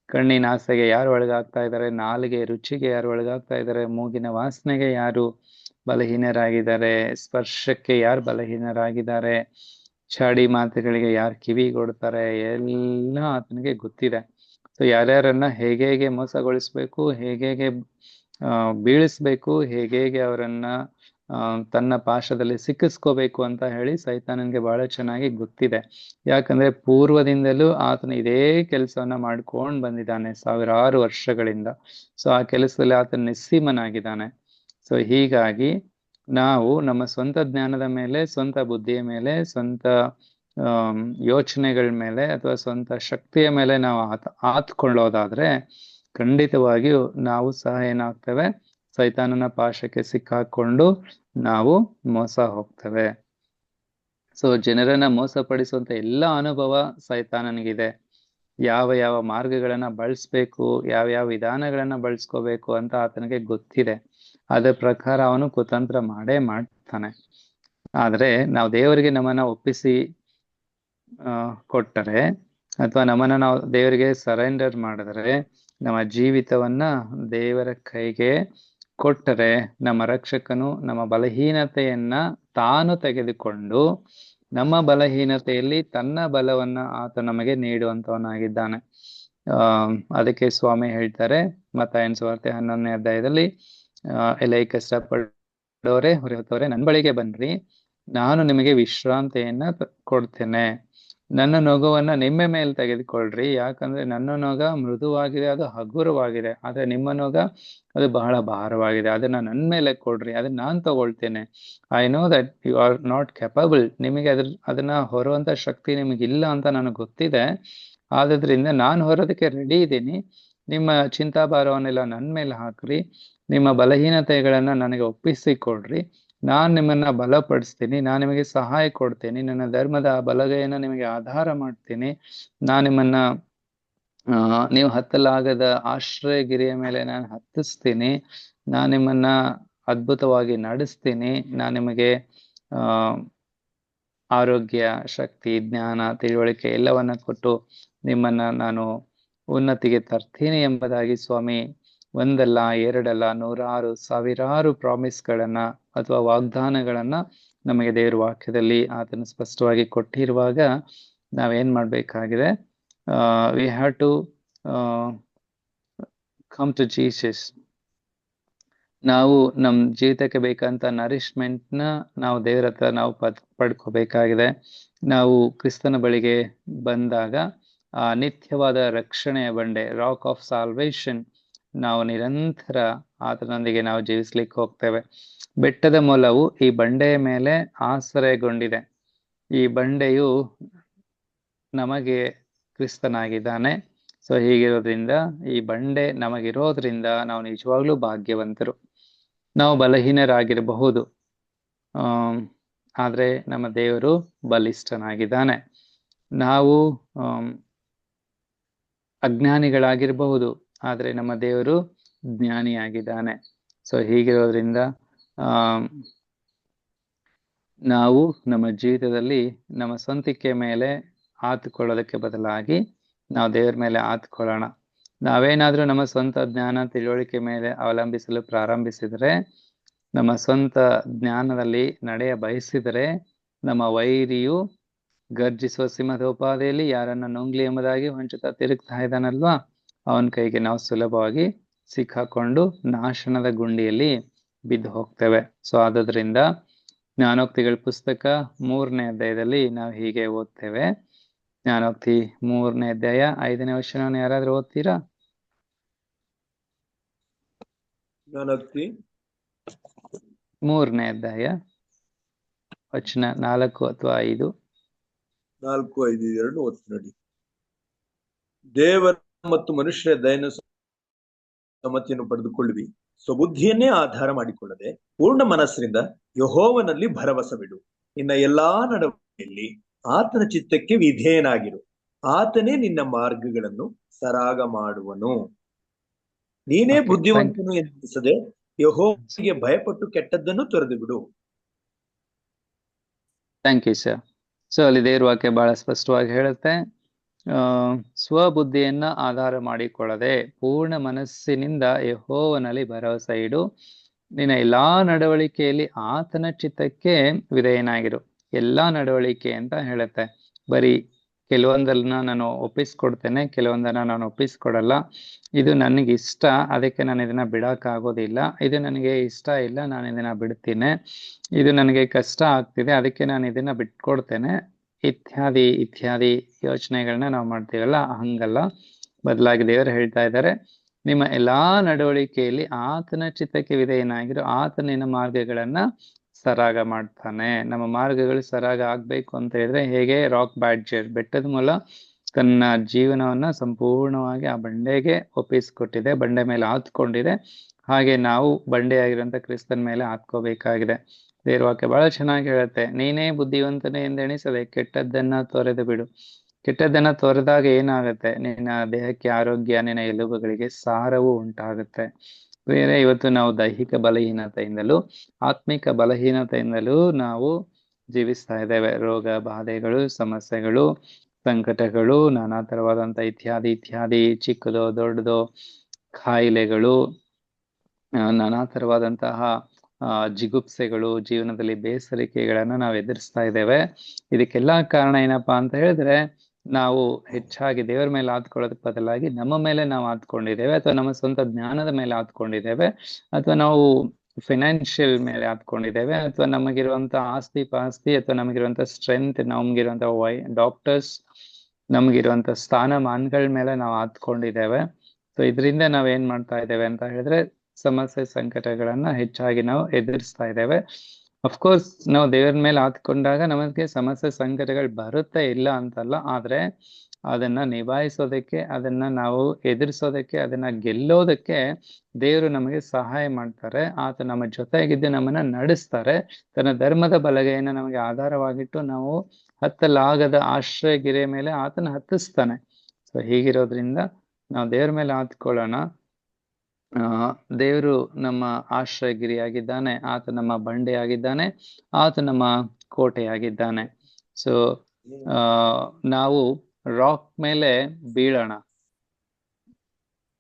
ಕಣ್ಣಿನ ಆಸೆಗೆ ಯಾರು ಒಳಗಾಗ್ತಾ ಇದ್ದಾರೆ, ನಾಲಿಗೆ ರುಚಿಗೆ ಯಾರು ಒಳಗಾಗ್ತಾ ಇದ್ದಾರೆ, ಮೂಗಿನ ವಾಸನೆಗೆ ಯಾರು ಬಲಹೀನರಾಗಿದ್ದಾರೆ, ಸ್ಪರ್ಶಕ್ಕೆ ಯಾರು ಬಲಹೀನರಾಗಿದ್ದಾರೆ, ಚಾಡಿ ಮಾತುಗಳಿಗೆ ಯಾರು ಕಿವಿ ಕೊಡ್ತಾರೆ, ಎಲ್ಲ ಆತನಿಗೆ ಗೊತ್ತಿದೆ. ಸೊ ಯಾರ್ಯಾರನ್ನ ಹೇಗೆ ಮೋಸಗೊಳಿಸ್ಬೇಕು, ಹೇಗೆ ಬೀಳಿಸ್ಬೇಕು, ಹೇಗೆ ಅವರನ್ನ ತನ್ನ ಪಾಶದಲ್ಲಿ ಸಿಕ್ಕಿಸ್ಕೋಬೇಕು ಅಂತ ಹೇಳಿ ಸೈತಾನನಿಗೆ ಬಹಳ ಚೆನ್ನಾಗಿ ಗೊತ್ತಿದೆ. ಯಾಕಂದ್ರೆ ಪೂರ್ವದಿಂದಲೂ ಆತನು ಇದೇ ಕೆಲಸವನ್ನ ಮಾಡ್ಕೊಂಡು ಬಂದಿದ್ದಾನೆ ಸಾವಿರಾರು ವರ್ಷಗಳಿಂದ. ಸೊ ಆ ಕೆಲಸದಲ್ಲಿ ಆತನ ನಿಸ್ಸೀಮನಾಗಿದ್ದಾನೆ. ಸೊ ಹೀಗಾಗಿ ನಾವು ನಮ್ಮ ಸ್ವಂತ ಜ್ಞಾನದ ಮೇಲೆ, ಸ್ವಂತ ಬುದ್ಧಿಯ ಮೇಲೆ, ಸ್ವಂತ ಯೋಚನೆಗಳ ಮೇಲೆ ಅಥವಾ ಸ್ವಂತ ಶಕ್ತಿಯ ಮೇಲೆ ನಾವು ಆತ್ಕೊಳ್ಳೋದಾದ್ರೆ ಖಂಡಿತವಾಗಿಯೂ ನಾವು ಸಹ ಏನಾಗ್ತೇವೆ, ಸೈತಾನನ ಪಾಶಕ್ಕೆ ಸಿಕ್ಕಾಕೊಂಡು ನಾವು ಮೋಸ ಹೋಗ್ತೇವೆ. ಸೊ ಜನರನ್ನ ಮೋಸಪಡಿಸುವಂತ ಎಲ್ಲ ಅನುಭವ ಸೈತಾನನಿಗಿದೆ. ಯಾವ ಮಾರ್ಗಗಳನ್ನ ಬಳಸ್ಬೇಕು, ಯಾವ ವಿಧಾನಗಳನ್ನ ಬಳಸ್ಕೋಬೇಕು ಅಂತ ಆತನಿಗೆ ಗೊತ್ತಿದೆ. ಅದರ ಪ್ರಕಾರ ಅವನು ಕುತಂತ್ರ ಮಾಡ್ತಾನೆ. ಆದ್ರೆ ನಾವು ದೇವರಿಗೆ ನಮ್ಮನ್ನ ಒಪ್ಪಿಸಿ ಕೊಟ್ಟರೆ ಅಥವಾ ನಮ್ಮನ್ನ ನಾವು ದೇವರಿಗೆ ಸರೆಂಡರ್ ಮಾಡಿದ್ರೆ, ನಮ್ಮ ಜೀವಿತವನ್ನ ದೇವರ ಕೈಗೆ ಕೊಟ್ಟರೆ, ನಮ್ಮ ರಕ್ಷಕನು ನಮ್ಮ ಬಲಹೀನತೆಯನ್ನ ತಾನು ತೆಗೆದುಕೊಂಡು ನಮ್ಮ ಬಲಹೀನತೆಯಲ್ಲಿ ತನ್ನ ಬಲವನ್ನ ಆತ ನಮಗೆ ನೀಡುವಂತವನಾಗಿದ್ದಾನೆ. ಅದಕ್ಕೆ ಸ್ವಾಮಿ ಹೇಳ್ತಾರೆ ಮತ್ತಾಯನ ಸುವಾರ್ತೆ 11ನೇ ಅಧ್ಯಾಯದಲ್ಲಿ, ಎಲೈ ಕಷ್ಟಪಡೋರೆ ಹೊರೆತವರೆ ನನ್ನ ಬಳಿಗೆ ಬನ್ರಿ, ನಾನು ನಿಮಗೆ ವಿಶ್ರಾಂತಿಯನ್ನ ಕೊಡ್ತೇನೆ. ನನ್ನ ನೊಗವನ್ನ ನಿಮ್ಮ ಮೇಲೆ ತೆಗೆದುಕೊಳ್ರಿ, ಯಾಕಂದ್ರೆ ನನ್ನ ನೊಗ ಮೃದುವಾಗಿದೆ, ಅದು ಹಗುರವಾಗಿದೆ. ಆದ್ರೆ ನಿಮ್ಮ ನೊಗ ಅದು ಬಹಳ ಭಾರವಾಗಿದೆ. ಅದನ್ನ ನನ್ನ ಮೇಲೆ ಕೊಡ್ರಿ, ಅದನ್ನ ನಾನ್ ತಗೊಳ್ತೇನೆ. I know that you are not capable. ನಿಮಗೆ ಅದನ್ನ ಹೊರುವಂತ ಶಕ್ತಿ ನಿಮಗಿಲ್ಲ ಅಂತ ನನಗೆ ಗೊತ್ತಿದೆ. ಆದ್ರಿಂದ ನಾನು ಹೊರೋದಕ್ಕೆ ರೆಡಿ ಇದ್ದೀನಿ. ನಿಮ್ಮ ಚಿಂತಾಭಾರವನ್ನೆಲ್ಲ ನನ್ನ ಮೇಲೆ ಹಾಕ್ರಿ, ನಿಮ್ಮ ಬಲಹೀನತೆಗಳನ್ನ ನನಗೆ ಒಪ್ಪಿಸಿಕೊಡ್ರಿ. ನಾನ್ ನಿಮ್ಮನ್ನ ಬಲಪಡಿಸ್ತೀನಿ, ನಾನು ನಿಮಗೆ ಸಹಾಯ ಕೊಡ್ತೀನಿ, ನನ್ನ ಧರ್ಮದ ಬಲಗೈಯನ್ನ ನಿಮಗೆ ಆಧಾರ ಮಾಡ್ತೀನಿ. ನಾನು ನಿಮ್ಮನ್ನ ನೀವು ಹತ್ತಲಾಗದ ಆಶ್ರಯಗಿರಿಯ ಮೇಲೆ ನಾನು ಹತ್ತಿಸ್ತೀನಿ. ನಾನು ನಿಮ್ಮನ್ನ ಅದ್ಭುತವಾಗಿ ನಡೆಸ್ತೀನಿ. ನಾನು ನಿಮಗೆ ಆರೋಗ್ಯ, ಶಕ್ತಿ, ಜ್ಞಾನ, ತಿಳುವಳಿಕೆ ಎಲ್ಲವನ್ನ ಕೊಟ್ಟು ನಿಮ್ಮನ್ನ ನಾನು ಉನ್ನತಿಗೆ ತರ್ತೀನಿ ಎಂಬುದಾಗಿ ಸ್ವಾಮಿ ಒಂದಲ್ಲ ಎರಡಲ್ಲ 100 ಸಾವಿರಾರು ಪ್ರಾಮಿಸ್ಗಳನ್ನ ಅಥವಾ ವಾಗ್ದಾನಗಳನ್ನ ನಮಗೆ ದೇವರ ವಾಕ್ಯದಲ್ಲಿ ಆತನು ಸ್ಪಷ್ಟವಾಗಿ ಕೊಟ್ಟಿರುವಾಗ ನಾವೇನ್ ಮಾಡ್ಬೇಕಾಗಿದೆ? We have to come to Jesus. ನಾವು ನಮ್ಮ ಜೀವಿತಕ್ಕೆ ಬೇಕಂತ ನರಿಶ್ಮೆಂಟ್ ನ ನಾವು ದೇವರ ಹತ್ರ ನಾವು ಪಡ್ಕೋಬೇಕಾಗಿದೆ. ನಾವು ಕ್ರಿಸ್ತನ ಬಳಿಗೆ ಬಂದಾಗ ಆ ನಿತ್ಯವಾದ ರಕ್ಷಣೆಯ ಬಂಡೆ, ರಾಕ್ ಆಫ್ ಸಾಲ್ವೇಷನ್, ನಾವು ನಿರಂತರ ಆತನೊಂದಿಗೆ ನಾವು ಜೀವಿಸ್ಲಿಕ್ಕೆ ಹೋಗ್ತೇವೆ. ಬೆಟ್ಟದ ಮೊಲವು ಈ ಬಂಡೆಯ ಮೇಲೆ ಆಶ್ರಯಗೊಂಡಿದೆ. ಈ ಬಂಡೆಯು ನಮಗೆ ಕ್ರಿಸ್ತನಾಗಿದ್ದಾನೆ. ಸೊ ಹೀಗಿರೋದ್ರಿಂದ ಈ ಬಂಡೆ ನಮಗಿರೋದ್ರಿಂದ ನಾವು ನಿಜವಾಗ್ಲೂ ಭಾಗ್ಯವಂತರು. ನಾವು ಬಲಹೀನರಾಗಿರಬಹುದು, ಆದ್ರೆ ನಮ್ಮ ದೇವರು ಬಲಿಷ್ಠನಾಗಿದ್ದಾನೆ. ನಾವು ಅಜ್ಞಾನಿಗಳಾಗಿರಬಹುದು, ಆದ್ರೆ ನಮ್ಮ ದೇವರು ಜ್ಞಾನಿಯಾಗಿದ್ದಾನೆ. ಸೊ ಹೀಗಿರೋದ್ರಿಂದ ನಾವು ನಮ್ಮ ಜೀವಿತದಲ್ಲಿ ನಮ್ಮ ಸ್ವಂತಿಕೆ ಮೇಲೆ ಆತುಕೊಳ್ಳೋದಕ್ಕೆ ಬದಲಾಗಿ ನಾವು ದೇವರ ಮೇಲೆ ಆತ್ಕೊಳ್ಳೋಣ. ನಾವೇನಾದ್ರೂ ನಮ್ಮ ಸ್ವಂತ ಜ್ಞಾನ ತಿಳುವಳಿಕೆ ಮೇಲೆ ಅವಲಂಬಿಸಲು ಪ್ರಾರಂಭಿಸಿದರೆ, ನಮ್ಮ ಸ್ವಂತ ಜ್ಞಾನದಲ್ಲಿ ನಡೆಯ ಬಯಸಿದರೆ, ನಮ್ಮ ವೈರಿಯು ಗರ್ಜಿಸುವ ಸಿಂಹದೋಪಾದಿಯಲ್ಲಿ ಯಾರನ್ನ ನುಂಗ್ಲಿ ಎಂಬುದಾಗಿ ಹೊಂಚುತ್ತಾ ತಿರುಗ್ತಾ ಇದ್ದಾನಲ್ವಾ, ಅವನ ಕೈಗೆ ನಾವು ಸುಲಭವಾಗಿ ಸಿಕ್ಕಾಕೊಂಡು ನಾಶನದ ಗುಂಡಿಯಲ್ಲಿ ಬಿದ್ದು ಹೋಗ್ತೇವೆ. ಸೊ ಆದುದರಿಂದ ಜ್ಞಾನೋಕ್ತಿಗಳ ಪುಸ್ತಕ 3ನೇ ಅಧ್ಯಾಯದಲ್ಲಿ ನಾವು ಹೀಗೆ ಓದ್ತೇವೆ. ಜ್ಞಾನೋಕ್ತಿ 3ನೇ ಅಧ್ಯಾಯ 5ನೇ ವಚನವನ್ನು ಯಾರಾದ್ರೂ ಓದ್ತೀರಾ? ಜ್ಞಾನೋಕ್ತಿ 3ನೇ ಅಧ್ಯಾಯ ವಚನ 4 ಅಥವಾ 5. 4, 5, 2 ಓದ್ತಿ ನೋಡಿ. ದೇವರ ಮತ್ತು ಮನುಷ್ಯರ ದಯನ ಸಮ್ಮತಿಯನ್ನು ಪಡೆದುಕೊಳ್ಳುವಿ. ಸ್ವಬುದ್ಧಿಯನ್ನೇ ಆಧಾರ ಮಾಡಿಕೊಳ್ಳದೆ ಪೂರ್ಣ ಮನಸ್ಸಿನಿಂದ ಯೆಹೋವನಲ್ಲಿ ಭರವಸೆ ಬಿಡು. ನಿನ್ನ ಎಲ್ಲಾ ನಡವಳಿಕೆಯಲ್ಲಿ ಆತನ ಚಿತ್ತಕ್ಕೆ ವಿಧೇಯನಾಗಿರು. ಆತನೇ ನಿನ್ನ ಮಾರ್ಗಗಳನ್ನು ಸರಾಗ ಮಾಡುವನು. ನೀನೇ ಬುದ್ಧಿವಂತನು ಎನಿಸದೆ ಯೆಹೋವನಿಗೆ ಭಯಪಟ್ಟು ಕೆಟ್ಟದ್ದನ್ನು ತೊರೆದು ಬಿಡು. Thank you sir. ಸೊ ಅಲ್ಲಿ ದೇವರ ವಾಕ್ಯ ಬಹಳ ಸ್ಪಷ್ಟವಾಗಿ ಹೇಳುತ್ತೆ, ಸ್ವಬುದ್ಧಿಯನ್ನ ಆಧಾರ ಮಾಡಿಕೊಳ್ಳದೆ ಪೂರ್ಣ ಮನಸ್ಸಿನಿಂದ ಯೆಹೋವನಲ್ಲಿ ಭರವಸೆ ಇಡು. ನಿನ್ನ ಎಲ್ಲಾ ನಡವಳಿಕೆಯಲ್ಲಿ ಆತನ ಚಿತ್ತಕ್ಕೆ ವಿಧೇಯನಾಗಿರು. ಎಲ್ಲಾ ನಡವಳಿಕೆ ಅಂತ ಹೇಳುತ್ತೆ. ಬರೀ ಕೆಲವೊಂದನ್ನ ನಾನು ಒಪ್ಪಿಸ್ಕೊಡ್ತೇನೆ, ಕೆಲವೊಂದನ್ನ ನಾನು ಒಪ್ಪಿಸ್ಕೊಡಲ್ಲ. ಇದು ನನಗೆ ಇಷ್ಟ, ಅದಕ್ಕೆ ನಾನು ಇದನ್ನ ಬಿಡಕ್ಕಾಗೋದಿಲ್ಲ. ಇದು ನನಗೆ ಇಷ್ಟ ಇಲ್ಲ, ನಾನು ಇದನ್ನ ಬಿಡ್ತೀನಿ. ಇದು ನನಗೆ ಕಷ್ಟ ಆಗ್ತಿದೆ, ಅದಕ್ಕೆ ನಾನು ಇದನ್ನ ಬಿಟ್ಕೊಡ್ತೇನೆ, ಇತ್ಯಾದಿ ಇತ್ಯಾದಿ ಯೋಚನೆಗಳನ್ನ ನಾವು ಮಾಡ್ತೀವಲ್ಲ, ಹಂಗಲ್ಲ. ಬದಲಾಗಿ ದೇವರು ಹೇಳ್ತಾ ಇದ್ದಾರೆ, ನಿಮ್ಮ ಎಲ್ಲಾ ನಡವಳಿಕೆಯಲ್ಲಿ ಆತನ ಚಿತ್ತಕ್ಕೆ ವಿಧೇಯನಾಗಿರು. ಆತ ನಿನ್ನ ಮಾರ್ಗಗಳನ್ನ ಸರಾಗ ಮಾಡ್ತಾನೆ. ನಮ್ಮ ಮಾರ್ಗಗಳು ಸರಾಗ ಆಗ್ಬೇಕು ಅಂತ ಹೇಳಿದ್ರೆ ಹೇಗೆ? ರಾಕ್ ಬ್ಯಾಡ್ಜರ್, ಬೆಟ್ಟದ ಮೊಲ ತನ್ನ ಜೀವನವನ್ನ ಸಂಪೂರ್ಣವಾಗಿ ಆ ಬಂಡೆಗೆ ಒಪ್ಪಿಸ್ಕೊಟ್ಟಿದೆ, ಬಂಡೆ ಮೇಲೆ ಆತ್ಕೊಂಡಿದೆ. ಹಾಗೆ ನಾವು ಬಂಡೆಯಾಗಿರುವಂತ ಕ್ರಿಸ್ತನ ಮೇಲೆ ಆತ್ಕೋಬೇಕಾಗಿದೆ. ದೇವರ ವಾಕ್ಯ ಬಹಳ ಚೆನ್ನಾಗಿ ಹೇಳುತ್ತೆ, ನೀನೇ ಬುದ್ಧಿವಂತನೇ ಎಂದೆಣಿಸದೆ ಕೆಟ್ಟದ್ದನ್ನ ತೊರೆದು ಬಿಡು. ಕೆಟ್ಟದ್ದನ್ನ ತೊರೆದಾಗ ಏನಾಗುತ್ತೆ? ನಿನ್ನ ದೇಹಕ್ಕೆ ಆರೋಗ್ಯ, ನಿನ್ನ ಎಲುಬುಗಳಿಗೆ ಸಾರವು ಉಂಟಾಗುತ್ತೆ. ಬೇರೆ ಇವತ್ತು ನಾವು ದೈಹಿಕ ಬಲಹೀನತೆಯಿಂದಲೂ ಆತ್ಮಿಕ ಬಲಹೀನತೆಯಿಂದಲೂ ನಾವು ಜೀವಿಸ್ತಾ ಇದ್ದೇವೆ. ರೋಗ ಬಾಧೆಗಳು, ಸಮಸ್ಯೆಗಳು, ಸಂಕಟಗಳು, ನಾನಾ ತರವಾದಂತ ಇತ್ಯಾದಿ ಇತ್ಯಾದಿ, ಚಿಕ್ಕದೋ ದೊಡ್ಡದೋ ಕಾಯಿಲೆಗಳು, ನಾನಾ ತರವಾದಂತಹ ಜಿಗುಪ್ಸೆಗಳು, ಜೀವನದಲ್ಲಿ ಬೇಸರಿಕೆಗಳನ್ನ ನಾವು ಎದುರಿಸ್ತಾ ಇದ್ದೇವೆ. ಇದಕ್ಕೆಲ್ಲ ಕಾರಣ ಏನಪ್ಪಾ ಅಂತ ಹೇಳಿದ್ರೆ, ನಾವು ಹೆಚ್ಚಾಗಿ ದೇವರ ಮೇಲೆ ಆತ್ಕೊಳ್ಳೋದಕ್ಕೆ ಬದಲಾಗಿ ನಮ್ಮ ಮೇಲೆ ನಾವು ಆತ್ಕೊಂಡಿದ್ದೇವೆ, ಅಥವಾ ನಮ್ಮ ಸ್ವಂತ ಜ್ಞಾನದ ಮೇಲೆ ಆತ್ಕೊಂಡಿದ್ದೇವೆ, ಅಥವಾ ನಾವು ಫಿನಾನ್ಷಿಯಲ್ ಮೇಲೆ ಹಾತ್ಕೊಂಡಿದ್ದೇವೆ, ಅಥವಾ ನಮಗಿರುವಂತ ಆಸ್ತಿ ಪಾಸ್ತಿ, ಅಥವಾ ನಮಗಿರುವಂತ ಸ್ಟ್ರೆಂತ್, ನಮ್ಗಿರುವಂತ ಡಾಕ್ಟರ್ಸ್, ನಮ್ಗಿರುವಂತ ಸ್ಥಾನಮಾನಗಳ ಮೇಲೆ ನಾವು ಹಾತ್ಕೊಂಡಿದ್ದೇವೆ. ಸೊ ಇದರಿಂದ ನಾವ್ ಏನ್ ಮಾಡ್ತಾ ಇದ್ದೇವೆ ಅಂತ ಹೇಳಿದ್ರೆ ಸಮಸ್ಯೆ ಸಂಕಟಗಳನ್ನ ಹೆಚ್ಚಾಗಿ ನಾವು ಎದುರಿಸ್ತಾ ಇದ್ದೇವೆ. ಅಫ್ಕೋರ್ಸ್ ನಾವು ದೇವರ ಮೇಲೆ ಹಾತ್ಕೊಂಡಾಗ ನಮಗೆ ಸಮಸ್ಯೆ ಸಂಕಟಗಳು ಬರುತ್ತೆ, ಇಲ್ಲ ಅಂತಲ್ಲ. ಆದ್ರೆ ಅದನ್ನ ನಿಭಾಯಿಸೋದಕ್ಕೆ, ಅದನ್ನ ನಾವು ಎದುರಿಸೋದಕ್ಕೆ, ಅದನ್ನ ಗೆಲ್ಲೋದಕ್ಕೆ ದೇವರು ನಮಗೆ ಸಹಾಯ ಮಾಡ್ತಾರೆ. ಆತ ನಮ್ಮ ಜೊತೆಗಿದ್ದು ನಮ್ಮನ್ನ ನಡೆಸ್ತಾರೆ. ತನ್ನ ಧರ್ಮದ ಬಲಗೈಯನ್ನು ನಮಗೆ ಆಧಾರವಾಗಿಟ್ಟು ನಾವು ಹತ್ತಲಾಗದ ಆಶ್ರಯಗಿರಿಯ ಮೇಲೆ ಆತನ ಹತ್ತಿಸ್ತಾನೆ. ಸೊ ಹೀಗಿರೋದ್ರಿಂದ ನಾವು ದೇವರ ಮೇಲೆ ಹಾತ್ಕೊಳ್ಳೋಣ. ದೇವರು ನಮ್ಮ ಆಶ್ರಯಗಿರಿಯಾಗಿದ್ದಾನೆ, ಆತ ನಮ್ಮ ಬಂಡೆಯಾಗಿದ್ದಾನೆ, ಆತ ನಮ್ಮ ಕೋಟೆಯಾಗಿದ್ದಾನೆ. ಸೊ ನಾವು ರಾಕ್ ಮೇಲೆ ಬೀಳೋಣ,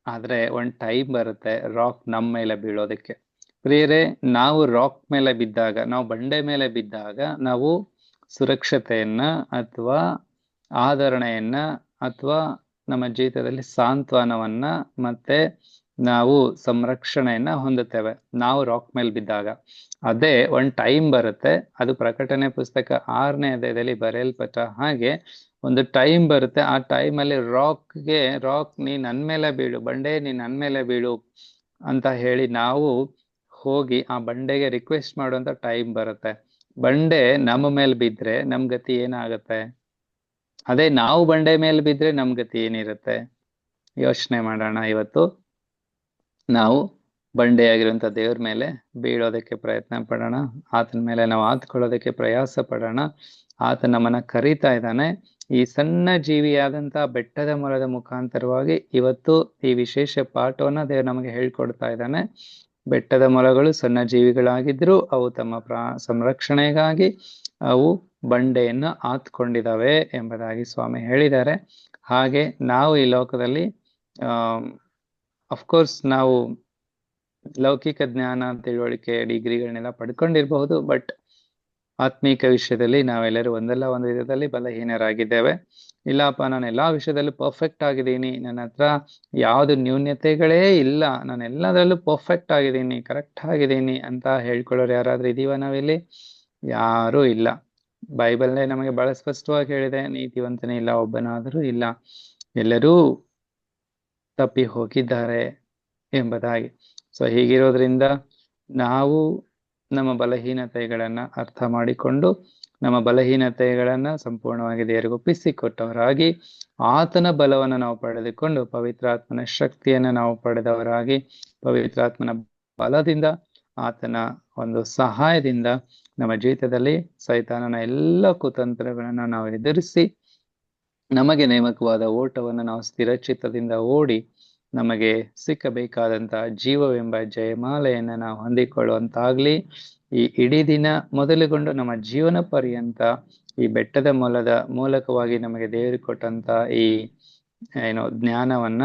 ಆದ್ರೆ ಒಂದ್ ಟೈಮ್ ಬರುತ್ತೆ ರಾಕ್ ನಮ್ಮ ಮೇಲೆ ಬೀಳೋದಕ್ಕೆ. ಪ್ರಿಯರೇ, ನಾವು ರಾಕ್ ಮೇಲೆ ಬಿದ್ದಾಗ, ನಾವು ಬಂಡೆ ಮೇಲೆ ಬಿದ್ದಾಗ ನಾವು ಸುರಕ್ಷತೆಯನ್ನ ಅಥವಾ ಆದರಣೆಯನ್ನ ಅಥವಾ ನಮ್ಮ ಜೀವಿತದಲ್ಲಿ ಸಾಂತ್ವನವನ್ನ ಮತ್ತೆ ನಾವು ಸಂರಕ್ಷಣೆಯನ್ನ ಹೊಂದುತ್ತೇವೆ ನಾವು ರಾಕ್ ಮೇಲೆ ಬಿದ್ದಾಗ. ಅದೇ ಒಂದ್ ಟೈಮ್ ಬರುತ್ತೆ, ಅದು ಪ್ರಕಟಣೆ ಪುಸ್ತಕ 6ನೇ ಅಧ್ಯಾಯದಲ್ಲಿ ಬರೆಯಲ್ಪಟ್ಟ ಹಾಗೆ ಒಂದು ಟೈಮ್ ಬರುತ್ತೆ. ಆ ಟೈಮಲ್ಲಿ ರಾಕ್ ನೀ ನನ್ ಮೇಲೆ ಬೀಳು, ಬಂಡೆ ನೀ ನನ್ ಮೇಲೆ ಬೀಳು ಅಂತ ಹೇಳಿ ನಾವು ಹೋಗಿ ಆ ಬಂಡೆಗೆ ರಿಕ್ವೆಸ್ಟ್ ಮಾಡುವಂತ ಟೈಮ್ ಬರುತ್ತೆ. ಬಂಡೆ ನಮ್ಮ ಮೇಲೆ ಬಿದ್ರೆ ನಮ್ ಗತಿ ಏನಾಗತ್ತೆ? ಅದೇ ನಾವು ಬಂಡೆ ಮೇಲೆ ಬಿದ್ರೆ ನಮ್ ಗತಿ ಏನಿರುತ್ತೆ? ಯೋಚನೆ ಮಾಡೋಣ. ಇವತ್ತು ನಾವು ಬಂಡೆಯಾಗಿರುವಂತ ದೇವ್ರ ಮೇಲೆ ಬೀಳೋದಕ್ಕೆ ಪ್ರಯತ್ನ ಪಡೋಣ. ಆತನ ಮೇಲೆ ನಾವು ಹಾತ್ಕೊಳ್ಳೋದಕ್ಕೆ ಪ್ರಯಾಸ ಪಡೋಣ. ಆತ ನಮ್ಮನ್ನ ಕರೀತಾ ಇದ್ದಾನೆ. ಈ ಸಣ್ಣ ಜೀವಿಯಾದಂತ ಬೆಟ್ಟದ ಮೊಲದ ಮುಖಾಂತರವಾಗಿ ಇವತ್ತು ಈ ವಿಶೇಷ ಪಾಠವನ್ನ ದೇವ್ರು ನಮಗೆ ಹೇಳ್ಕೊಡ್ತಾ ಇದ್ದಾನೆ. ಬೆಟ್ಟದ ಮೊಲಗಳು ಸಣ್ಣ ಜೀವಿಗಳಾಗಿದ್ರು ಅವು ತಮ್ಮ ಸಂರಕ್ಷಣೆಗಾಗಿ ಅವು ಬಂಡೆಯನ್ನ ಹಾತ್ಕೊಂಡಿದ್ದಾವೆ ಎಂಬುದಾಗಿ ಸ್ವಾಮಿ ಹೇಳಿದ್ದಾರೆ. ಹಾಗೆ ನಾವು ಈ ಲೋಕದಲ್ಲಿ ಅಫ್ಕೋರ್ಸ್ ನಾವು ಲೌಕಿಕ ಜ್ಞಾನ, ತಿಳುವಳಿಕೆ, ಡಿಗ್ರಿಗಳನ್ನೆಲ್ಲ ಪಡ್ಕೊಂಡಿರ್ಬಹುದು. ಬಟ್ ಆತ್ಮೀಕ ವಿಷಯದಲ್ಲಿ ನಾವೆಲ್ಲರೂ ಒಂದಲ್ಲ ಒಂದು ವಿಧದಲ್ಲಿ ಬಲಹೀನರಾಗಿದ್ದೇವೆ. ಇಲ್ಲಪ್ಪ, ನಾನು ಎಲ್ಲಾ ವಿಷಯದಲ್ಲೂ ಪರ್ಫೆಕ್ಟ್ ಆಗಿದ್ದೀನಿ, ನನ್ನ ಹತ್ರ ಯಾವ್ದು ನ್ಯೂನ್ಯತೆಗಳೇ ಇಲ್ಲ, ನಾನು ಎಲ್ಲದರಲ್ಲೂ ಪರ್ಫೆಕ್ಟ್ ಆಗಿದ್ದೀನಿ, ಕರೆಕ್ಟ್ ಆಗಿದ್ದೀನಿ ಅಂತ ಹೇಳ್ಕೊಳ್ಳೋರು ಯಾರಾದ್ರೂ ಇದೀವ ನಾವಿಲ್ಲಿ? ಯಾರೂ ಇಲ್ಲ. ಬೈಬಲ್ನೇ ನಮಗೆ ಬಹಳ ಸ್ಪಷ್ಟವಾಗಿ ಹೇಳಿದೆ, ನೀತಿವಂತನೇ ಇಲ್ಲ ಒಬ್ಬನಾದರೂ ಇಲ್ಲ, ಎಲ್ಲರೂ ತಪ್ಪಿ ಹೋಗಿದ್ದಾರೆ ಎಂಬುದಾಗಿ. ಸೊ ಹೀಗಿರೋದ್ರಿಂದ ನಾವು ನಮ್ಮ ಬಲಹೀನತೆಗಳನ್ನ ಅರ್ಥ ಮಾಡಿಕೊಂಡು ನಮ್ಮ ಬಲಹೀನತೆಗಳನ್ನ ಸಂಪೂರ್ಣವಾಗಿ ದೇವರಿಗೆ ಒಪ್ಪಿಸಿಕೊಟ್ಟವರಾಗಿ ಆತನ ಬಲವನ್ನು ನಾವು ಪಡೆದುಕೊಂಡು ಪವಿತ್ರಾತ್ಮನ ಶಕ್ತಿಯನ್ನ ನಾವು ಪಡೆದವರಾಗಿ ಪವಿತ್ರಾತ್ಮನ ಬಲದಿಂದ ಆತನ ಒಂದು ಸಹಾಯದಿಂದ ನಮ್ಮ ಜೀವಿತದಲ್ಲಿ ಸೈತಾನನ ಎಲ್ಲ ಕುತಂತ್ರಗಳನ್ನ ನಾವು ಎದುರಿಸಿ ನಮಗೆ ನೇಮಕವಾದ ಓಟವನ್ನು ನಾವು ಸ್ಥಿರಚಿತ್ತದಿಂದ ಓಡಿ ನಮಗೆ ಸಿಕ್ಕಬೇಕಾದಂತ ಜೀವವೆಂಬ ಜಯಮಾಲೆಯನ್ನ ನಾವು ಹೊಂದಿಕೊಳ್ಳುವಂತಾಗ್ಲಿ. ಈ ಇಡೀ ದಿನ ಮೊದಲುಗೊಂಡು ನಮ್ಮ ಜೀವನ ಪರ್ಯಂತ ಈ ಬೆಟ್ಟದ ಮೊಲದ ಮೂಲಕವಾಗಿ ನಮಗೆ ದೇವರು ಕೊಟ್ಟಂತ ಈ ಜ್ಞಾನವನ್ನ,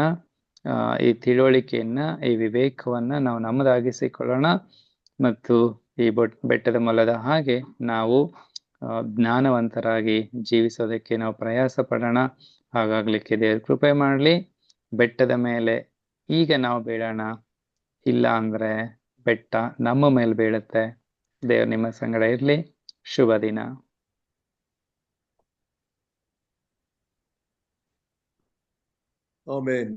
ಈ ತಿಳುವಳಿಕೆಯನ್ನ, ಈ ವಿವೇಕವನ್ನ ನಾವು ನಮ್ಮದಾಗಿಸಿಕೊಳ್ಳೋಣ. ಮತ್ತು ಈ ಬೆಟ್ಟದ ಮೊಲದ ಹಾಗೆ ನಾವು ಜ್ಞಾನವಂತರಾಗಿ ಜೀವಿಸೋದಕ್ಕೆ ನಾವು ಪ್ರಯಾಸ ಪಡೋಣ. ಹಾಗಾಗ್ಲಿಕ್ಕೆ ದೇವ್ರ ಕೃಪೆ ಮಾಡ್ಲಿ. ಬೆಟ್ಟದ ಮೇಲೆ ಈಗ ನಾವು ಬೀಳೋಣ, ಇಲ್ಲ ಅಂದ್ರೆ ಬೆಟ್ಟ ನಮ್ಮ ಮೇಲೆ ಬೀಳುತ್ತೆ. ದೇವ್ರು ನಿಮ್ಮ ಸಂಗಡ ಇರ್ಲಿ. ಶುಭ ದಿನ. ಆಮೆನ್.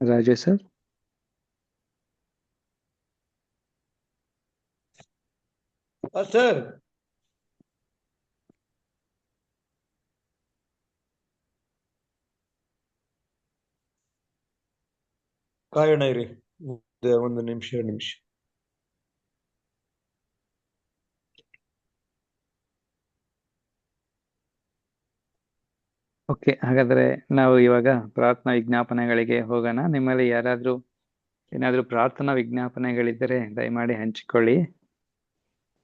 ರಾಜು ಸರ್. ಸರ್, ಕಾಯೋಣ ಇರಿ ಒಂದು ನಿಮಿಷ. ಓಕೆ, ಹಾಗಾದ್ರೆ ನಾವು ಇವಾಗ ಪ್ರಾರ್ಥನಾ ವಿಜ್ಞಾಪನೆಗಳಿಗೆ ಹೋಗೋಣ. ನಿಮ್ಮಲ್ಲಿ ಯಾರಾದ್ರೂ ಏನಾದ್ರೂ ಪ್ರಾರ್ಥನಾ ವಿಜ್ಞಾಪನೆಗಳಿದ್ದರೆ ದಯಮಾಡಿ ಹಂಚಿಕೊಳ್ಳಿ.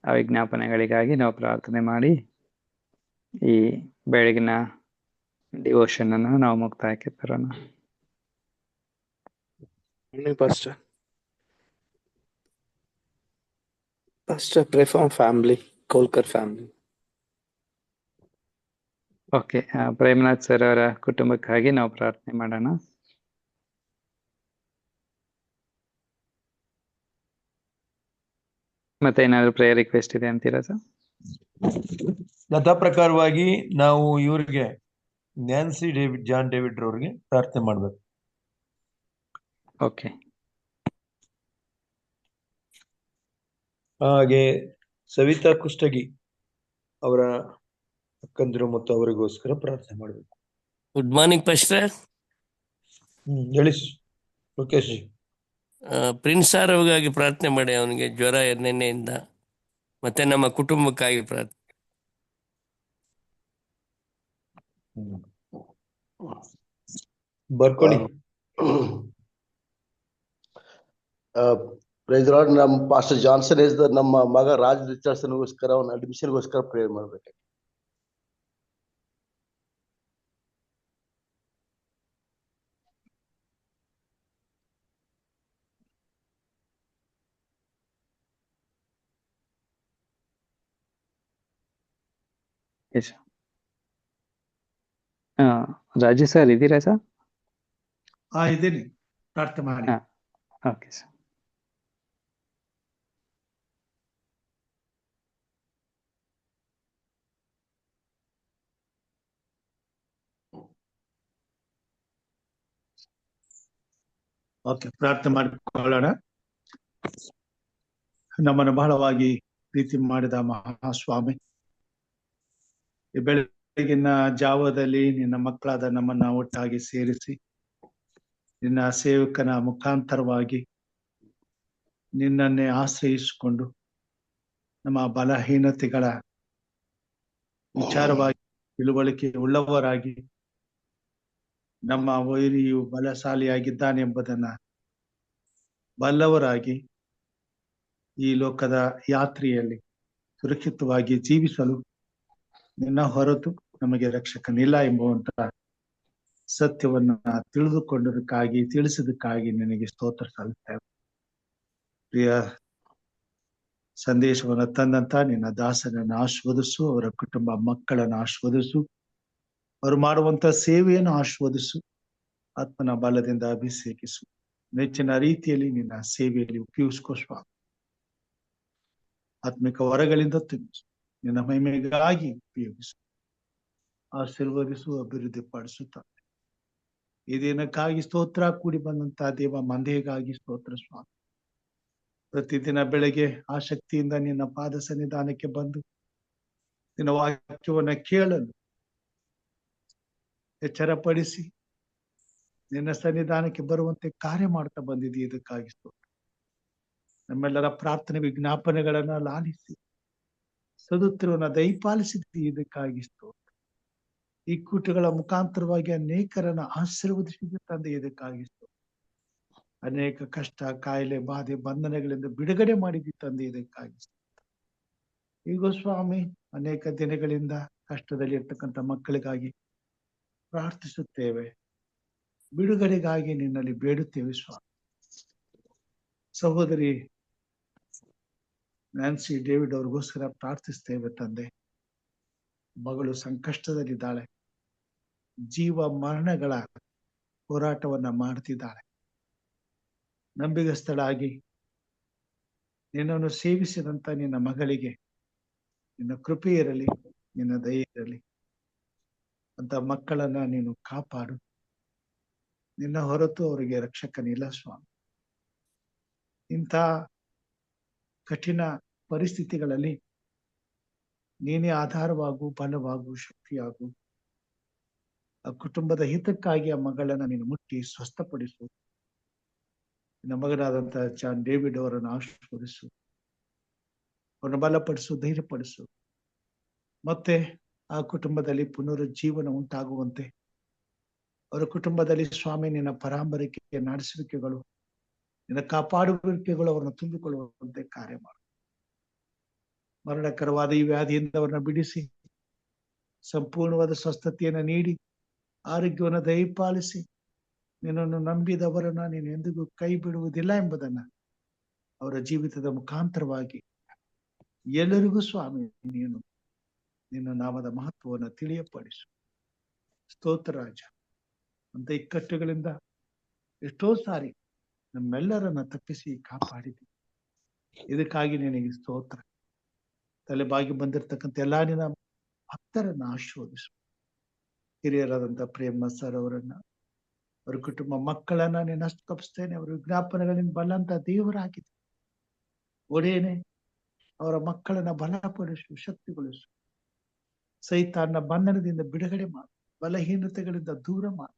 ಆ ವಿಜ್ಞಾಪನೆಗಳಿಗಾಗಿ ನಾವು ಪ್ರಾರ್ಥನೆ ಮಾಡಿ ಈ ಬೆಳಗಿನ ಡಿವೋಷನ್ ಅನ್ನು ನಾವು ಮುಕ್ತಾಯಕ್ಕೆ ತರೋಣ. Pastor, pray for family, Kolkar family. Okay, Premnath sir ಅವರ ಕುಟುಂಬಕ್ಕಾಗಿ ನಾವು ಪ್ರಾರ್ಥನೆ ಮಾಡೋಣ. ಮತ್ತೆ ಏನಾದ್ರು ಪ್ರೇಯರ್ ರಿಕ್ವೆಸ್ಟ್ ಇದೆ ಅಂತೀರಾ ಸರ್? ಯಥಾ ಪ್ರಕಾರವಾಗಿ ನಾವು ಇವರಿಗೆ ನ್ಯಾನ್ಸಿ ಜಾನ್ ಡೇವಿಡ್ ರವರಿಗೆ ಪ್ರಾರ್ಥನೆ ಮಾಡ್ಬೇಕು. ಓಕೆ. ಹಾಗೆ ಸವಿತಾ ಕುಷ್ಟಗಿ ಅವರ ಅಕ್ಕಂದಿರು ಮತ್ತು ಅವರಿಗೋಸ್ಕರ ಪ್ರಾರ್ಥನೆ ಮಾಡ್ಬೇಕು. Good morning pastor. ಹೇಳಿ ಲೋಕೇಶ್ ಜಿ. ಪ್ರಿನ್ಸ್ ಸರ್ ಅವ್ರಿಗಾಗಿ ಪ್ರಾರ್ಥನೆ ಮಾಡಿ, ಅವನಿಗೆ ಜ್ವರ ನಿನ್ನೆಯಿಂದ, ಮತ್ತೆ ನಮ್ಮ ಕುಟುಂಬಕ್ಕಾಗಿ ಪ್ರಾರ್ಥನೆ. ಬರ್ಕೊಳ್ಳಿ. Praise Lord. ನಮ್ಮ ಪಾಸ್ಟರ್ ಜಾನ್ಸನ್ ನಮ್ಮ ಮಗ ರಾಜ್ ರಿಚರ್ಡ್ಸನ್ಗೋಸ್ಕರ ಅವನ ಅಡ್ಮಿಷನ್ಗೋಸ್ಕರ ಪ್ರೇಯರ್ ಮಾಡ್ಬೇಕು. ರಾಜು ಸರ್ ಇದ್ದೀರಾ ಸರ್? ಇದ್ದೀನಿ, ಪ್ರಾರ್ಥನೆ ಮಾಡಿ. Okay sir. ಓಕೆ, ಪ್ರಾರ್ಥನೆ ಮಾಡಿಕೊಳ್ಳೋಣ. ನಮ್ಮನ್ನು ಬಹಳವಾಗಿ ಪ್ರೀತಿ ಮಾಡಿದ ಮಹಾಸ್ವಾಮಿ, ಈ ಬೆಳಗಿನ ಜಾವದಲ್ಲಿ ನಿನ್ನ ಮಕ್ಕಳಾದ ನಮ್ಮನ್ನ ಒಟ್ಟಾಗಿ ಸೇರಿಸಿ ನಿನ್ನ ಸೇವಕನ ಮುಖಾಂತರವಾಗಿ ನಿನ್ನನ್ನೇ ಆಶ್ರಯಿಸಿಕೊಂಡು ನಮ್ಮ ಬಲಹೀನತೆಗಳ ವಿಚಾರವಾಗಿ ತಿಳುವಳಿಕೆ ಉಳ್ಳವರಾಗಿ ನಮ್ಮ ವೈರಿಯು ಬಲಶಾಲಿಯಾಗಿದ್ದಾನೆಂಬುದನ್ನ ಬಲ್ಲವರಾಗಿ ಈ ಲೋಕದ ಯಾತ್ರೆಯಲ್ಲಿ ಸುರಕ್ಷಿತವಾಗಿ ಜೀವಿಸಲು ನಿನ್ನ ಹೊರತು ನಮಗೆ ರಕ್ಷಕನಿಲ್ಲ ಎಂಬುವಂತ ಸತ್ಯವನ್ನ ತಿಳಿದುಕೊಂಡದಕ್ಕಾಗಿ, ತಿಳಿಸಿದಕ್ಕಾಗಿ ನಿನಗೆ ಸ್ತೋತ್ರ ಸಲ್ಲಿಸ್ತೇವೆ. ಪ್ರಿಯ ಸಂದೇಶವನ್ನು ತಂದಂತ ನಿನ್ನ ದಾಸನನ್ನು ಆಶೀರ್ವದಿಸು, ಅವರ ಕುಟುಂಬ ಮಕ್ಕಳನ್ನು ಆಶೀರ್ವದಿಸು, ಅವರು ಮಾಡುವಂತ ಸೇವೆಯನ್ನು ಆಶೀರ್ವದಿಸು, ಆತ್ಮನ ಬಲದಿಂದ ಅಭಿಷೇಕಿಸು, ನೆಚ್ಚಿನ ರೀತಿಯಲ್ಲಿ ನಿನ್ನ ಸೇವೆಯಲ್ಲಿ ಉಪಯೋಗಿಸ್ಕೋ ಸ್ವಾಮಿ. ಆತ್ಮಿಕ ವರಗಳಿಂದ ತುಂಬಿಸು, ನಿನ್ನ ಮಹಿಮೆಗಾಗಿ ಉಪಯೋಗಿಸು, ಆಶೀರ್ವದಿಸು, ಅಭಿವೃದ್ಧಿ ಪಡಿಸುತ್ತಾರೆ. ಈ ದಿನಕ್ಕಾಗಿ ಸ್ತೋತ್ರ. ಕೂಡಿ ಬಂದಂತ ದೇವ ಮಂದೆಗಾಗಿ ಸ್ತೋತ್ರ ಸ್ವಾಮಿ. ಪ್ರತಿದಿನ ಬೆಳಗ್ಗೆ ಆಸಕ್ತಿಯಿಂದ ನಿನ್ನ ಪಾದ ಸನ್ನಿಧಾನಕ್ಕೆ ಬಂದು ನಿನ್ನ ವಾಕ್ಯವನ್ನ ಕೇಳಲು ಎಚ್ಚರಪಡಿಸಿ ನಿನ್ನ ಸನ್ನಿಧಾನಕ್ಕೆ ಬರುವಂತೆ ಕಾರ್ಯ ಮಾಡ್ತಾ ಬಂದಿದ್ದೀ. ಇದಕ್ಕಾಗಿ ಸ್ತೋತ್ರ. ನಮ್ಮೆಲ್ಲರ ಪ್ರಾರ್ಥನೆ ವಿಜ್ಞಾಪನೆಗಳನ್ನ ಲಾಲಿಸಿ ಸದುತ್ತರವನ್ನ ದಯಪಾಲಿಸಿದ್ದೀ. ಇದಕ್ಕಾಗಿ ಸ್ತೋತ್ರ. ಈ ಕೂಟಗಳ ಮುಖಾಂತರವಾಗಿ ಅನೇಕರನ್ನ ಆಶೀರ್ವದಿಸಿದ ತಂದೆ. ಇದಕ್ಕಾಗಿ ಸ್ತೋತ್ರ. ಅನೇಕ ಕಷ್ಟ, ಕಾಯಿಲೆ, ಬಾಧೆ, ಬಂಧನಗಳಿಂದ ಬಿಡುಗಡೆ ಮಾಡಿದ್ದಿ ತಂದೆ. ಇದಕ್ಕಾಗಿ ಸ್ತೋತ್ರ. ಈಗ ಸ್ವಾಮಿ, ಅನೇಕ ದಿನಗಳಿಂದ ಕಷ್ಟದಲ್ಲಿ ಇರ್ತಕ್ಕಂಥ ಮಕ್ಕಳಿಗಾಗಿ ಪ್ರಾರ್ಥಿಸುತ್ತೇವೆ, ಬಿಡುಗಡೆಗಾಗಿ ನಿನ್ನಲ್ಲಿ ಬೇಡುತ್ತೇವೆ ಸ್ವಾಮಿ. ಸಹೋದರಿ ನ್ಯಾನ್ಸಿ ಡೇವಿಡ್ ಅವ್ರಿಗೋಸ್ಕರ ಪ್ರಾರ್ಥಿಸ್ತೇವೆ ತಂದೆ. ಮಗಳು ಸಂಕಷ್ಟದಲ್ಲಿದ್ದಾಳೆ, ಜೀವ ಮರಣಗಳ ಹೋರಾಟವನ್ನ ಮಾಡ್ತಿದ್ದಾಳೆ. ನಂಬಿಗಸ್ತಳಾಗಿ ನಿನ್ನನ್ನು ಸೇವಿಸಿದಂತ ನಿನ್ನ ಮಗಳಿಗೆ ನಿನ್ನ ಕೃಪೆ ಇರಲಿ, ನಿನ್ನ ದಯೆ ಇರಲಿ. ಅಂತ ಮಕ್ಕಳನ್ನ ನೀನು ಕಾಪಾಡು. ನಿನ್ನ ಹೊರತು ಅವರಿಗೆ ರಕ್ಷಕನಿಲ್ಲ ಸ್ವಾಮಿ. ಇಂಥ ಕಠಿಣ ಪರಿಸ್ಥಿತಿಗಳಲ್ಲಿ ನೀನೇ ಆಧಾರವಾಗು, ಬಲವಾಗು, ಶಕ್ತಿಯಾಗು. ಆ ಕುಟುಂಬದ ಹಿತಕ್ಕಾಗಿ ಆ ಮಗಳನ್ನ ನೀನು ಮುಟ್ಟಿ ಸ್ವಸ್ಥಪಡಿಸು. ನಿನ್ನ ಮಗನಾದಂತ ಜಾನ್ ಡೇವಿಡ್ ಅವರನ್ನು ಆಶೀರ್ವದಿಸು, ಅವರನ್ನು ಬಲಪಡಿಸು, ಧೈರ್ಯಪಡಿಸು. ಮತ್ತೆ ಆ ಕುಟುಂಬದಲ್ಲಿ ಪುನರುಜ್ಜೀವನ ಉಂಟಾಗುವಂತೆ, ಅವರ ಕುಟುಂಬದಲ್ಲಿ ಸ್ವಾಮಿ ನಿನ್ನ ಪರಾಂಬರಿಕೆ ನಡೆಸುವಿಕೆಗಳು ನಿನ್ನ ಕಾಪಾಡುವಿಕೆಗಳು ಅವರನ್ನು ತುಂಬಿಕೊಳ್ಳುವಂತೆ ಕಾರ್ಯ ಮಾಡು. ಮರಣಕರವಾದ ಈ ವ್ಯಾಧಿಯಿಂದ ಅವರನ್ನ ಬಿಡಿಸಿ ಸಂಪೂರ್ಣವಾದ ಸ್ವಸ್ಥತೆಯನ್ನು ನೀಡಿ ಆರೋಗ್ಯವನ್ನು ದಯಪಾಲಿಸಿ ನಿನ್ನನ್ನು ನಂಬಿದವರನ್ನ ನೀನು ಎಂದಿಗೂ ಕೈ ಬಿಡುವುದಿಲ್ಲ ಎಂಬುದನ್ನ ಅವರ ಜೀವಿತದ ಮುಖಾಂತರವಾಗಿ ಎಲ್ಲರಿಗೂ ಸ್ವಾಮಿ ನೀನು ನಿನ್ನ ನಾಮದ ಮಹತ್ವವನ್ನು ತಿಳಿಯಪಡಿಸು. ಸ್ತೋತ್ರ ರಾಜ. ಅಂತ ಇಕ್ಕಟ್ಟುಗಳಿಂದ ಎಷ್ಟೋ ಸಾರಿ ನಮ್ಮೆಲ್ಲರನ್ನ ತಪ್ಪಿಸಿ ಕಾಪಾಡಿದಿ. ಇದಕ್ಕಾಗಿ ನಿನಗೆ ಸ್ತೋತ್ರ. ತಲೆಬಾಗಿ ಬಂದಿರತಕ್ಕಂಥ ಎಲ್ಲಾ ನಿನ್ನ ಭಕ್ತರನ್ನ ಆಶೀರ್ವದಿಸು. ಹಿರಿಯರಾದಂಥ ಪ್ರೇಮ ಸರ್ ಅವರನ್ನ, ಅವರ ಕುಟುಂಬ ಮಕ್ಕಳನ್ನ ನೀನು ಅಷ್ಟು ತಪ್ಪಿಸ್ತೇನೆ. ಅವರ ವಿಜ್ಞಾಪನೆಗಳಿಂದ ಬಲ್ಲಂತ ದೇವರಾಗಿದೆ ಒಡೆಯನೆ. ಅವರ ಮಕ್ಕಳನ್ನ ಬಲಪಡಿಸು, ಶಕ್ತಿಗೊಳಿಸು. ಸೈತಾನ್ನ ಬಂಧನದಿಂದ ಬಿಡುಗಡೆ ಮಾಡು, ಬಲಹೀನತೆಗಳಿಂದ ದೂರ ಮಾಡು.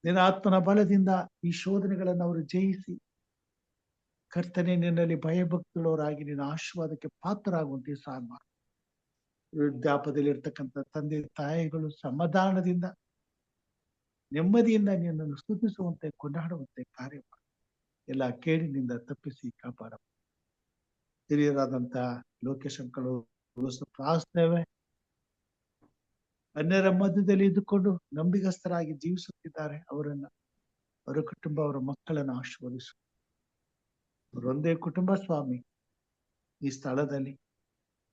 ನಿನ್ನ ಆತ್ಮನ ಬಲದಿಂದ ಈ ಶೋಧನೆಗಳನ್ನು ಅವರು ಜಯಿಸಿ ಕರ್ತನೆ ನಿನ್ನಲ್ಲಿ ಭಯಭಕ್ತಿಗಳವರಾಗಿ ನಿನ್ನ ಆಶೀರ್ವಾದಕ್ಕೆ ಪಾತ್ರರಾಗುವಂತೆ ಸಹಾಯ ಮಾಡು. ವೃದ್ಧಾಪದಲ್ಲಿ ಇರ್ತಕ್ಕಂಥ ತಂದೆ ತಾಯಿಗಳು ಸಮಾಧಾನದಿಂದ ನೆಮ್ಮದಿಯಿಂದ ನಿನ್ನನ್ನು ಸ್ತುತಿಸುವಂತೆ ಕೊಂಡಾಡುವಂತೆ ಕಾರ್ಯ ಮಾಡು. ಎಲ್ಲ ಕೇಡಿನಿಂದ ತಪ್ಪಿಸಿ ಕಾಪಾಡ. ಹಿರಿಯರಾದಂತ ಲೋಕೇಶಂಕರು ಪ್ರಾರ್ಥನೆ ಅನ್ಯರ ಮಧ್ಯದಲ್ಲಿ ಇದ್ದುಕೊಂಡು ನಂಬಿಗಸ್ತರಾಗಿ ಜೀವಿಸುತ್ತಿದ್ದಾರೆ. ಅವರನ್ನ, ಅವರ ಕುಟುಂಬ, ಅವರ ಮಕ್ಕಳನ್ನು ಆಶೀರ್ವದಿಸು. ಅವರೊಂದೇ ಕುಟುಂಬ ಸ್ವಾಮಿ ಈ ಸ್ಥಳದಲ್ಲಿ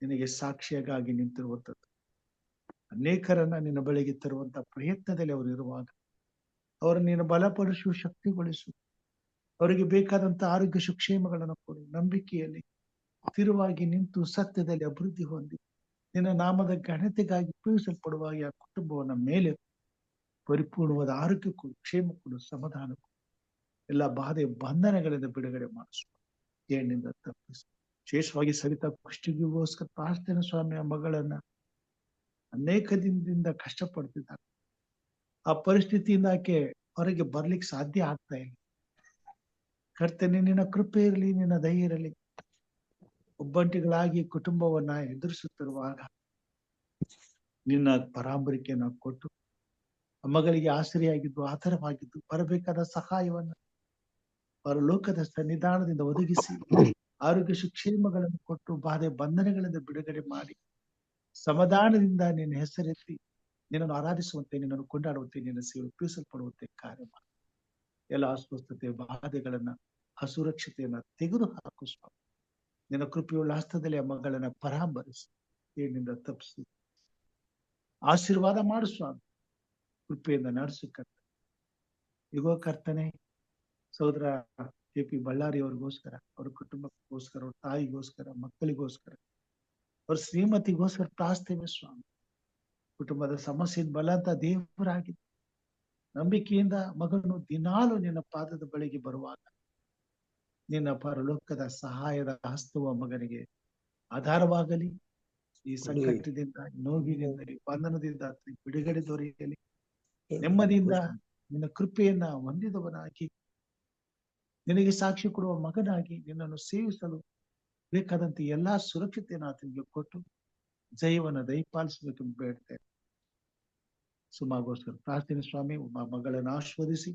ನಿನಗೆ ಸಾಕ್ಷಿಯಾಗಿ ನಿಂತಿರುವಂಥದ್ದು. ಅನೇಕರನ್ನ ನಿನ್ನ ಬಳಿಗೆ ತರುವಂತ ಪ್ರಯತ್ನದಲ್ಲಿ ಅವರು ಇರುವಾಗ ಅವರನ್ನು ನೀನು ಬಲಪಡಿಸು, ಶಕ್ತಿಗೊಳಿಸು. ಅವರಿಗೆ ಬೇಕಾದಂತ ಆರೋಗ್ಯ ಸುಕ್ಷೇಮಗಳನ್ನು ಕೊಡು. ನಂಬಿಕೆಯಲ್ಲಿ ಸ್ಥಿರವಾಗಿ ನಿಂತು ಸತ್ಯದಲ್ಲಿ ಅಭಿವೃದ್ಧಿ ಹೊಂದಿ ನಿನ್ನ ನಾಮದ ಘನತೆಗಾಗಿ ಉಪಯೋಗಿಸಲ್ಪಡುವ ಆ ಕುಟುಂಬವನ್ನ ಮೇಲೆ ಪರಿಪೂರ್ಣವಾದ ಆರೋಗ್ಯ ಕೊಡು, ಕ್ಷೇಮ ಕೊಡು, ಸಮಾಧಾನ ಕೊಡು. ಎಲ್ಲ ಬಾಧೆ ಬಂಧನಗಳಿಂದ ಬಿಡುಗಡೆ ಮಾಡಿಸು, ಏನಿಂದ ತಪ್ಪಿಸು. ವಿಶೇಷವಾಗಿ ಸರಿತಾ ಕುಷ್ಟಿಗೋಸ್ಕರ ಪ್ರಾರ್ಥನೆ ಸ್ವಾಮಿಯ ಮಗಳನ್ನ ಅನೇಕ ದಿನದಿಂದ ಕಷ್ಟಪಡ್ತಿದ್ದಾರೆ. ಆ ಪರಿಸ್ಥಿತಿಯಿಂದ ಆಕೆ ಹೊರಗೆ ಬರ್ಲಿಕ್ಕೆ ಸಾಧ್ಯ ಆಗ್ತಾ ಇಲ್ಲ. ಕರ್ತನೆ ನಿನ್ನ ಕೃಪೆ ಇರಲಿ, ನಿನ್ನ ದಯ ಇರಲಿ. ಒಬ್ಬಂಟಿಗಳಾಗಿ ಕುಟುಂಬವನ್ನ ಎದುರಿಸುತ್ತಿರುವಾಗ ನಿನ್ನ ಪರಾಂಬರಿಕೆಯನ್ನು ಕೊಟ್ಟು ಮಗಳಿಗೆ ಆಶ್ರಯಾಗಿದ್ದು, ಆಧಾರವಾಗಿದ್ದು, ಬರಬೇಕಾದ ಸಹಾಯವನ್ನ ಪರಲೋಕದ ಸನ್ನಿಧಾನದಿಂದ ಒದಗಿಸಿ ಆರೋಗ್ಯ ಸುಕ್ಷೇಮಗಳನ್ನು ಕೊಟ್ಟು ಬಾಧೆ ಬಂಧನಗಳಿಂದ ಬಿಡುಗಡೆ ಮಾಡಿ ಸಮಾಧಾನದಿಂದ ನಿನ್ನ ಹೆಸರೆತ್ತಿ ನಿನ್ನನ್ನು ಆರಾಧಿಸುವಂತೆ, ನಿನ್ನನ್ನು ಕೊಂಡಾಡುವಂತೆ, ನಿನ್ನ ಸೇವೆ ಉಪಯೋಗಿಸಲ್ಪಡುವಂತೆ ಕಾರ್ಯ ಮಾಡಿ. ಎಲ್ಲ ಅಸ್ವಸ್ಥತೆ ಬಾಧೆಗಳನ್ನ, ಅಸುರಕ್ಷತೆಯನ್ನ ತೆಗೆದು ಹಾಕು ಸ್ವಾಮಿ. ನಿನ್ನ ಕೃಪೆಯುಳ್ಳ ಹಸ್ತದಲ್ಲಿ ಆ ಮಗಳನ್ನ ಪರಾಂಬರಿಸಿ ಏನಿಂದ ತಪ್ಪಿಸಿ ಆಶೀರ್ವಾದ ಮಾಡು ಸ್ವಾಮಿ. ಕೃಪೆಯಿಂದ ನಡೆಸು ಕರ್ತನೆ. ಈಗೋ ಕರ್ತನೆ ಸಹೋದರ KP ಬಳ್ಳಾರಿ ಅವ್ರಿಗೋಸ್ಕರ, ಅವ್ರ ಕುಟುಂಬಕ್ಕೋಸ್ಕರ, ಅವ್ರ ತಾಯಿಗೋಸ್ಕರ, ಮಕ್ಕಳಿಗೋಸ್ಕರ, ಅವ್ರ ಶ್ರೀಮತಿಗೋಸ್ಕರ ಪ್ರಾರ್ಥನೆ ಸ್ವಾಮಿ. ಕುಟುಂಬದ ಸಮಸ್ಯೆ ಬಲಂತ ದೇವರಾಗಿದೆ. ನಂಬಿಕೆಯಿಂದ ಮಗನು ದಿನಾಲು ನಿನ್ನ ಪಾದದ ಬಳಿಗೆ ಬರುವಾಗ ನಿನ್ನ ಪರಲೋಕದ ಸಹಾಯದ ಹಸ್ತವ ಮಗನಿಗೆ ಆಧಾರವಾಗಲಿ. ಈ ಸಂಕಟದಿಂದ, ನೋವಿನಿಂದ, ಬಂಧನದಿಂದ ಬಿಡುಗಡೆ ದೊರೆಯಲಿ. ನೆಮ್ಮದಿಯಿಂದ ನಿನ್ನ ಕೃಪೆಯನ್ನ ಹೊಂದಿದವನಾಗಿ ನಿನಗೆ ಸಾಕ್ಷಿ ಕೊಡುವ ಮಗನಾಗಿ ನಿನ್ನನ್ನು ಸೇವಿಸಲು ಬೇಕಾದಂತೆ ಎಲ್ಲಾ ಸುರಕ್ಷತೆಯನ್ನು ಆತನಿಗೆ ಕೊಟ್ಟು ಜಯವನ್ನು ದಯಪಾಲಿಸಬೇಕೆಂದು ಬೇಡ್ತೇನೆ. ಸುಮಾಗೋಸ್ಕರ ಪ್ರಾರ್ಥನೆ ಸ್ವಾಮಿ. ಮಗಳನ್ನು ಆಶೀರ್ವದಿಸಿ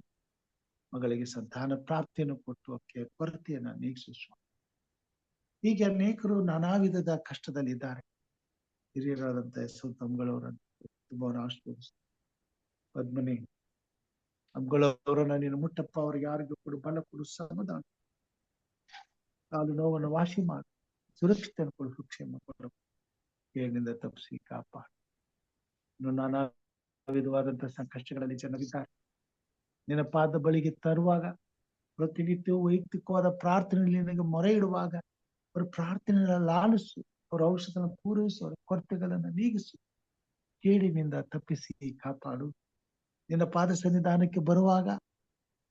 ಮಗಳಿಗೆ ಸಂತಾನ ಪ್ರಾಪ್ತಿಯನ್ನು ಕೊಟ್ಟು ಆಕೆಯ ಕೊರತೆಯನ್ನ ನೀಗಿಸು ಸ್ವಾಮಿ. ಹೀಗೆ ಅನೇಕರು ನಾನಾ ವಿಧದ ಕಷ್ಟದಲ್ಲಿದ್ದಾರೆ. ಹಿರಿಯರಾದಂತ ತಮ್ಮಗಳವರನ್ನು ತುಂಬವನ್ನು ಆಶೀರ್ವದಿಸಿ. ಪದ್ಮನಿ ಅಮ್ಗಳವರನ್ನ ನೀನು ಮುಟ್ಟಪ್ಪ, ಅವ್ರಿಗೆ ಆರೋಗ್ಯ ಕೊಡು, ಬಲ ಕೊಡು, ಸಮಾಧಾನ, ಕಾಲು ನೋವನ್ನು ವಾಸಿ ಮಾಡು, ಸುರಕ್ಷತೆಯನ್ನು ಕೊಡು, ಸುಕ್ಷೇಮ ಕೊಡು, ಏನಿಂದ ತಪ್ಪಿಸಿ ಕಾಪಾಡು. ಇನ್ನು ನಾನಾ ವಿಧವಾದಂತಹ ಸಂಕಷ್ಟಗಳಲ್ಲಿ ಜನರಿದ್ದಾರೆ. ನಿನ್ನ ಪಾದ ಬಳಿಗೆ ತರುವಾಗ ಪ್ರತಿನಿತ್ಯವೂ ವೈಯಕ್ತಿಕವಾದ ಪ್ರಾರ್ಥನೆಯಲ್ಲಿ ನಿನಗೆ ಮೊರೆ ಇಡುವಾಗ ಅವರ ಪ್ರಾರ್ಥನೆಗಳ ಲಾಲಿಸು, ಅವರ ಔಷಧನ ಪೂರೈಸು, ಅವರ ಕೊರತೆಗಳನ್ನು ನೀಗಿಸು, ಕೇಡಿನಿಂದ ತಪ್ಪಿಸಿ ಕಾಪಾಡು. ನಿನ್ನ ಪಾದ ಸನ್ನಿಧಾನಕ್ಕೆ ಬರುವಾಗ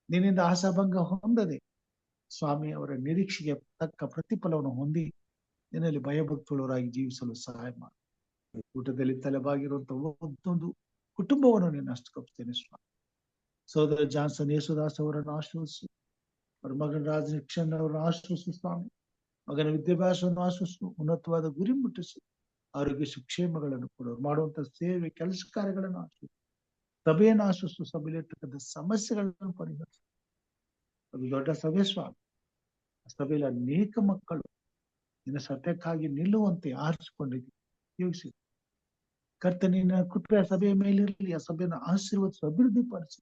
ನಿನ್ನಿಂದ ಆಶಾಭಂಗ ಹೊಂದದೆ ಸ್ವಾಮಿ ಅವರ ನಿರೀಕ್ಷೆಗೆ ತಕ್ಕ ಪ್ರತಿಫಲವನ್ನು ಹೊಂದಿ ನಿನ್ನಲ್ಲಿ ಭಯಭಕ್ತುಳವರಾಗಿ ಜೀವಿಸಲು ಸಹಾಯ ಮಾಡು. ಊಟದಲ್ಲಿ ತಲೆಬಾಗಿರುವಂತಹ ಒಂದೊಂದು ಕುಟುಂಬವನ್ನು ನೀನು ಅಷ್ಟುಕೊಪ್ತೇನೆ ಸ್ವಾಮಿ. ಸಹೋದರ ಜಾನ್ಸನ್ ಯೇಸುದಾಸ್ ಅವರನ್ನು ಆಶ್ರಯಿಸು, ಅವರ ಮಗನ ರಾಜನಿಕ್ಷನ್ ಅವರನ್ನು ಆಶ್ರಯಿಸು ಸ್ವಾಮಿ. ಮಗನ ವಿದ್ಯಾಭ್ಯಾಸವನ್ನು ಆಶ್ರಯಿಸು, ಉನ್ನತವಾದ ಗುರಿ ಮುಟ್ಟಿಸು, ಆರೋಗ್ಯ ಸುಕ್ಷೇಮಗಳನ್ನು ಕೊಡೋರು ಮಾಡುವಂತ ಸೇವೆ ಕೆಲಸ ಕಾರ್ಯಗಳನ್ನು ಆಶ್ರಯಿಸು, ಸಭೆಯನ್ನು ಆಶ್ರಯಿಸು, ಸಭೆಯಲ್ಲಿರ್ತಕ್ಕಂಥ ಸಮಸ್ಯೆಗಳನ್ನು ಪರಿಹರಿಸು. ಅದು ದೊಡ್ಡ ಸಭೆ ಸ್ವಾಮಿ. ಸಭೆಯಲ್ಲಿ ಅನೇಕ ಮಕ್ಕಳು ನಿನ್ನ ಸತ್ಯಕ್ಕಾಗಿ ನಿಲ್ಲುವಂತೆ ಆರಿಸಿಕೊಂಡಿದ್ದೀವಿ, ಯೋಗಿಸಿ. ಕರ್ತನಿನ ಕೃಪೆಯ ಸಭೆಯ ಮೇಲಿರಲಿ. ಆ ಸಭೆಯನ್ನು ಆಶೀರ್ವದಿಸಿ ಅಭಿವೃದ್ಧಿಪಡಿಸಿ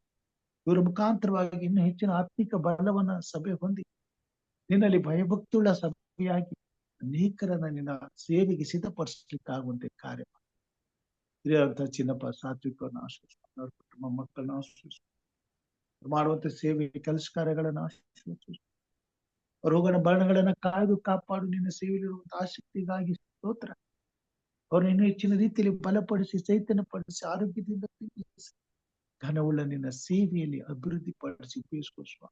ಇವರ ಮುಖಾಂತರವಾಗಿ ಇನ್ನೂ ಹೆಚ್ಚಿನ ಆತ್ಮಿಕ ಬಲವನ್ನ ಸಭೆ ಹೊಂದಿ ನಿನ್ನಲ್ಲಿ ಭಯಭಕ್ತಿಯುಳ್ಳ ಸಭೆಯಾಗಿ ಅನೇಕರನ್ನ ನಿನ್ನ ಸೇವೆಗೆ ಸಿದ್ಧಪಡಿಸ್ಲಿಕ್ಕಾಗುವಂತೆ ಕಾರ್ಯ ಹಿರಿಯರಂತ ಚಿನ್ನಪ್ಪ ಸಾತ್ವಿಕವನ್ನು ಆಶ್ರಯಿಸಿ, ಅವ್ರ ಕುಟುಂಬ ಮಕ್ಕಳನ್ನ ಆಶ್ರಯಿಸಿ, ಮಾಡುವಂತ ಸೇವೆ ಕೆಲಸ ಕಾರ್ಯಗಳನ್ನ ಆಶ್ರಯಿಸಿ, ರೋಗನ ಬರಣಗಳನ್ನ ಕಾಯ್ದು ಕಾಪಾಡು. ನಿನ್ನ ಸೇವೆಯಲ್ಲಿರುವಂತಹ ಆಸಕ್ತಿಗಾಗಿ ಸ್ತೋತ್ರ. ಅವ್ರನ್ನ ಇನ್ನೂ ಹೆಚ್ಚಿನ ರೀತಿಯಲ್ಲಿ ಬಲಪಡಿಸಿ, ಚೈತನ್ಯಪಡಿಸಿ, ಆರೋಗ್ಯದಿಂದ ತಿಳಿಸಿ ಘನವುಳ್ಳ ನಿನ್ನ ಸೇವೆಯಲ್ಲಿ ಅಭಿವೃದ್ಧಿ ಪಡಿಸಿ ಉಪಯೋಗಿಸುವ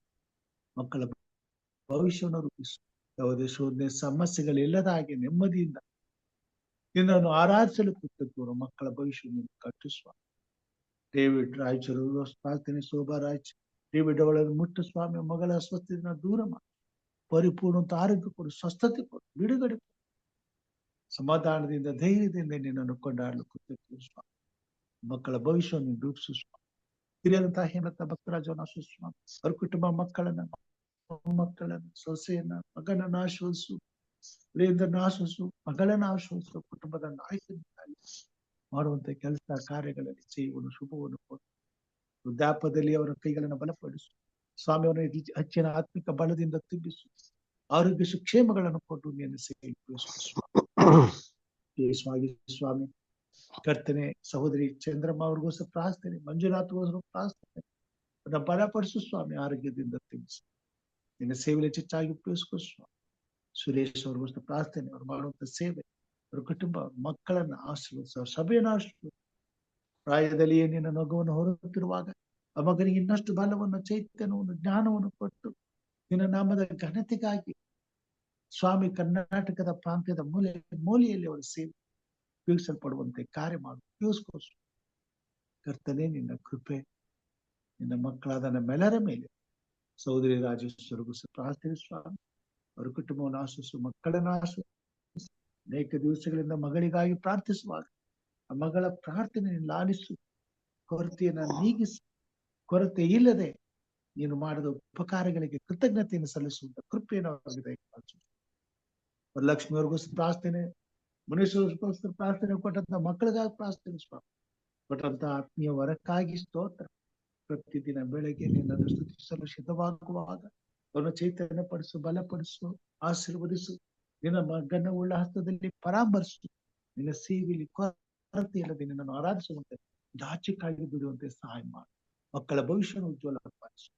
ಮಕ್ಕಳ ಭವಿಷ್ಯವನ್ನು ರೂಪಿಸು. ಯಾವುದೇ ಶೋಧನೆ ಸಮಸ್ಯೆಗಳಿಲ್ಲದ ಹಾಗೆ ನೆಮ್ಮದಿಯಿಂದ ನಿನ್ನನ್ನು ಆರಾಧಿಸಲು ಕೃತಜ್ಞರು ಮಕ್ಕಳ ಭವಿಷ್ಯವನ್ನು ಕಟ್ಟಿಸುವ. ಡೇವಿಡ್ ರಾಯಚೂರು ಪ್ರಾರ್ಥನೆ, ಶೋಭಾ ರಾಜ್ ಡೇವಿಡ್ ಅವಳನ್ನು ಮುಟ್ಟು ಸ್ವಾಮಿ, ಮಗಳ ಅಸ್ವಸ್ಥತೆಯನ್ನು ದೂರ ಮಾಡಿ ಪರಿಪೂರ್ಣ ಆರೋಗ್ಯ ಕೊಡು, ಸ್ವಸ್ಥತೆ ಕೊಡು, ಬಿಡುಗಡೆ ಕೊಡು. ಸಮಾಧಾನದಿಂದ ಧೈರ್ಯದಿಂದ ನಿನ್ನನ್ನು ಕೊಂಡಾಡಲು ಕೃತಜ್ಞರು ಸ್ವಾಮಿ. ಮಕ್ಕಳ ಭವಿಷ್ಯವನ್ನು ರೂಪಿಸು ಸ್ವಾಮಿ. ಹಿರಿಯರಂತಹ ಹೇಮಂತ ಭಕ್ತರಾಜವನ್ನ ಸ್ವಾಮಿ, ಅವ್ರ ಕುಟುಂಬ ಮಕ್ಕಳನ್ನು ಸೊಸೆಯನ್ನ ಮಗನನ್ನು ಆಶ್ವಾದಿಸು, ಪ್ರಿಯರನ್ನ ಆಶ್ವಾದಿಸು, ಮಗಳನ್ನ ಆಶ್ವಾದಿಸು. ಕುಟುಂಬದ ನಾಯಕನಾಗಿ ಮಾಡುವಂತ ಕೆಲಸ ಕಾರ್ಯಗಳಲ್ಲಿ ಜೀವನ ಶುಭವನ್ನು ಕೊಡು. ವೃದ್ಧಾಪದಲ್ಲಿ ಅವರ ಕೈಗಳನ್ನು ಬಲಪಡಿಸು ಸ್ವಾಮಿ. ಅವರ ಹೆಚ್ಚಿನ ಆತ್ಮಿಕ ಬಲದಿಂದ ತುಂಬಿಸು. ಆರೋಗ್ಯ ಸುಕ್ಷೇಮಗಳನ್ನು ಕೊಟ್ಟು ನಿನ್ನ ಸೇವೆ ಸ್ವಾಮಿ. ಕರ್ತನೆ, ಸಹೋದರಿ ಚಂದ್ರಮ್ಮ ಅವ್ರಿಗೋಸ್ಕರ ಪ್ರಾರ್ಥನೆ, ಮಂಜುನಾಥ್ಗೋಸ್ಕರ ಪ್ರಾರ್ಥನೆ, ಅದನ್ನ ಬಲಪಡಿಸು ಸ್ವಾಮಿ. ಆರೋಗ್ಯದಿಂದ ತುಂಬಿಸು ನಿನ್ನ ಸೇವೆಯಲ್ಲಿ ಹೆಚ್ಚಾಗಿ ಉಪಯೋಗಿಸ್ಕೋ ಸ್ವಾಮಿ. ಸುರೇಶ್ ಅವ್ರಿಗೋಸ್ಕರ ಪ್ರಾರ್ಥನೆ, ಅವ್ರು ಮಾಡುವಂತ ಸೇವೆ, ಅವ್ರ ಕುಟುಂಬ ಮಕ್ಕಳನ್ನ ಆಶೀರ್ವದಿಸು, ಸಭೆಯನ್ನು ಆಶೀರ್ವದಿಸು. ಪ್ರಾಯದಲ್ಲಿಯೇ ನಿನ್ನ ನಗುವನ್ನು ಹೊರತಿರುವಾಗ ಆ ಮಗನಿಗೆ ಇನ್ನಷ್ಟು ಬಲವನ್ನು, ಚೈತನ್ಯವನ್ನು, ಜ್ಞಾನವನ್ನು ಕೊಟ್ಟು ನಿನ್ನ ನಾಮದ ಘನತೆಗಾಗಿ ಸ್ವಾಮಿ ಕರ್ನಾಟಕದ ಪ್ರಾಂತ್ಯದ ಮೂಲೆಯಲ್ಲಿ ಅವರ ಸೇವೆ ಉಪಯೋಗಿಸಲ್ಪಡುವಂತೆ ಕಾರ್ಯ ಮಾಡು, ಉಪಯೋಗಿಸ್ಕೋ. ಕರ್ತನೆ, ನಿನ್ನ ಕೃಪೆ ನಿನ್ನ ಮಕ್ಕಳಾದ ನಮ್ಮೆಲ್ಲರ ಮೇಲೆ ಸಹೋದರಿ ರಾಜೇಶ್ವರಿಗೂ ಪ್ರಾರ್ಥನೆ ಸ್ವಾಮಿ. ಅವರ ಕುಟುಂಬವನ್ನು ಆಶ್ರಯಿಸು, ಮಕ್ಕಳನ್ನು ಆಶ್ರಯಿಸು. ಅನೇಕ ದಿವಸಗಳಿಂದ ಮಗಳಿಗಾಗಿ ಪ್ರಾರ್ಥಿಸುವಾಗ ಆ ಮಗಳ ಪ್ರಾರ್ಥನೆ ಲಾಲಿಸು, ಕೊರತೆಯನ್ನು ನೀಗಿಸು. ಕೊರತೆ ಇಲ್ಲದೆ ನೀನು ಮಾಡಿದ ಉಪಕಾರಗಳಿಗೆ ಕೃತಜ್ಞತೆಯನ್ನು ಸಲ್ಲಿಸುವಂತ ಕೃಪೆಯನ್ನು ಅವರಿಗೆ ದಯಪಾಲಿಸು. ವರಲಕ್ಷ್ಮಿ ಅವ್ರಿಗೋಸ್ಕರ ಪ್ರಾರ್ಥನೆ, ಮುನೇಶ್ವರಗೋಸ್ಕರ ಪ್ರಾರ್ಥನೆ, ಕೊಟ್ಟಂತ ಮಕ್ಕಳಿಗಾಗಿ ಪ್ರಾರ್ಥನೆ ಸ್ವಾಮಿ. ಕೊಟ್ಟಂತ ಆತ್ಮೀಯ ವರಕ್ಕಾಗಿ ಸ್ತೋತ್ರ. ಪ್ರತಿದಿನ ಬೆಳಗ್ಗೆ ನಿನ್ನನ್ನು ಸ್ತುತಿಸಲು ಸಿದ್ಧವಾಗುವಾಗ ಅವನು ಚೈತನ್ಯ ಪಡಿಸು, ಬಲಪಡಿಸು, ಆಶೀರ್ವದಿಸು. ನಿನ್ನ ಮಗನ ಉಳ್ಳ ಹಸ್ತದಲ್ಲಿ ಪರಾಮರ್ಶಿಸು. ನಿನ್ನ ಸೇವೆಯಲ್ಲಿ ಕೊರತೆ ಇಲ್ಲದೆ ನಿನ್ನನ್ನು ಆರಾಧಿಸುವಂತೆ ದಾಚಿಕಾಗಿ ದುಡಿಯುವಂತೆ ಸಹಾಯ ಮಾಡು. ಮಕ್ಕಳ ಭವಿಷ್ಯವನ್ನು ಉಜ್ವಲಪಡಿಸು.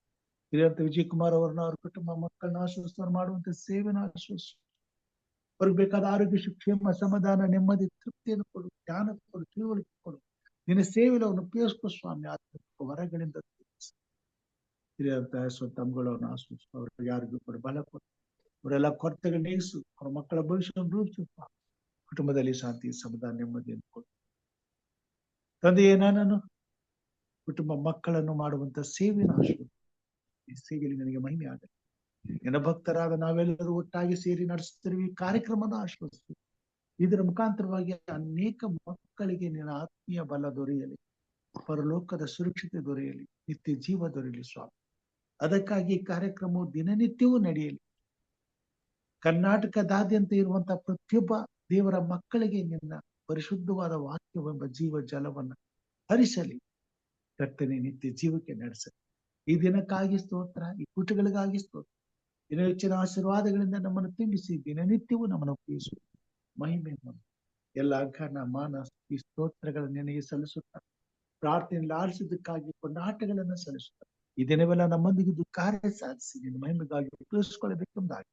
ಹಿರಿಯಂತ ವಿಜಯ್ ಕುಮಾರ್ ಅವರನ್ನ, ಅವ್ರ ಕುಟುಂಬ ಮಕ್ಕಳನ್ನ ಆಶ್ವಾಸ ಮಾಡುವಂತೆ ಸೇವೆನ ಆಶ್ವಾಸ. ಅವ್ರಿಗೆ ಬೇಕಾದ ಆರೋಗ್ಯ, ಕ್ಷೇಮ, ಸಮಾಧಾನ, ನೆಮ್ಮದಿ, ತೃಪ್ತಿಯನ್ನು ಕೊಡು, ಜ್ಞಾನ ಕೊಡು, ತಿಳುವಳಿಕೆ ಕೊಡು. ನಿನ್ನ ಸೇವೆಯಲ್ಲಿ ಅವನು ಉಪಯೋಗಿಸ್ಕೋ ಸ್ವಾಮಿ. ಆತ್ಮಿಕ ವರಗಳಿಂದ ಹಿರಿಯಂತ ತಮ್ಮಗಳನ್ನು ಆಶ್ವಾಸ. ಅವ್ರಿಗೆ ಯಾರಿಗೂ ಕೊಡು, ಬಲ ಕೊಡು. ಅವರೆಲ್ಲ ಕೊರತೆಗಳು ನೀಗಿಸು. ಅವ್ರ ಮಕ್ಕಳ ಭವಿಷ್ಯವನ್ನು ರೂಪಿಸು. ಕುಟುಂಬದಲ್ಲಿ ಶಾಂತಿ, ಸಮಾಧಾನ, ನೆಮ್ಮದಿಯನ್ನು ಕೊಡು. ತಂದೆಯೇ, ನಾನು ಕುಟುಂಬ ಮಕ್ಕಳನ್ನು ಮಾಡುವಂತ ಸೇವೆನ ಆಶ್ವಾಸ. ಈ ಸೇವೆಯಲ್ಲಿ ನನಗೆ ಮಹಿಮೆ ಆಗಲಿ. ನಿನ್ನ ಭಕ್ತರಾದ ನಾವೆಲ್ಲರೂ ಒಟ್ಟಾಗಿ ಸೇರಿ ನಡೆಸುತ್ತಿರುವ ಈ ಕಾರ್ಯಕ್ರಮದ ಆಶ್ವಾಸ. ಇದರ ಮುಖಾಂತರವಾಗಿ ಅನೇಕ ಮಕ್ಕಳಿಗೆ ನಿನ್ನ ಆತ್ಮೀಯ ಬಲ ದೊರೆಯಲಿ, ಪರಲೋಕದ ಸುರಕ್ಷತೆ ದೊರೆಯಲಿ, ನಿತ್ಯ ಜೀವ ದೊರೆಯಲಿ ಸ್ವಾಮಿ. ಅದಕ್ಕಾಗಿ ಈ ಕಾರ್ಯಕ್ರಮವು ದಿನನಿತ್ಯವೂ ನಡೆಯಲಿ. ಕರ್ನಾಟಕದಾದ್ಯಂತ ಇರುವಂತಹ ಪ್ರತಿಯೊಬ್ಬ ದೇವರ ಮಕ್ಕಳಿಗೆ ನಿನ್ನ ಪರಿಶುದ್ಧವಾದ ವಾಕ್ಯವೆಂಬ ಜೀವ ಜಲವನ್ನ ಹರಿಸಲಿ. ಕರ್ತನೆ, ನಿತ್ಯ ಜೀವಕ್ಕೆ ನಡೆಸಲಿ. ಈ ದಿನಕ್ಕಾಗಿ ಸ್ತೋತ್ರ, ಈ ಕೂಟಗಳಿಗಾಗಿ ಸ್ತೋತ್ರ. ದಿನ ಹೆಚ್ಚಿನ ಆಶೀರ್ವಾದಗಳಿಂದ ನಮ್ಮನ್ನು ತುಂಬಿಸಿ ದಿನನಿತ್ಯವೂ ನಮ್ಮನ್ನು ಉಪಯೋಗಿಸು. ಮಹಿಮೆ ಎಲ್ಲ ಘನ ಮಾನ ಈ ಸ್ತೋತ್ರಗಳನ್ನು ನಿನಗೆ ಸಲ್ಲಿಸುತ್ತಾ, ಪ್ರಾರ್ಥನೆಯಲ್ಲಿ ಆಲಿಸಿದ್ದಕ್ಕಾಗಿ ಕೊಂಡಾಟಗಳನ್ನು ಸಲ್ಲಿಸುತ್ತಾ, ಈ ದಿನವೆಲ್ಲ ನಮ್ಮೊಂದಿಗಿದ್ದು ಕಾರ್ಯ ಸಾಧಿಸಿ ನಿನ್ನ ಮಹಿಮೆಗಾಗಿ ಉಪಯೋಗಿಸಿಕೊಳ್ಳಬೇಕೆಂಬುದಾಗಿ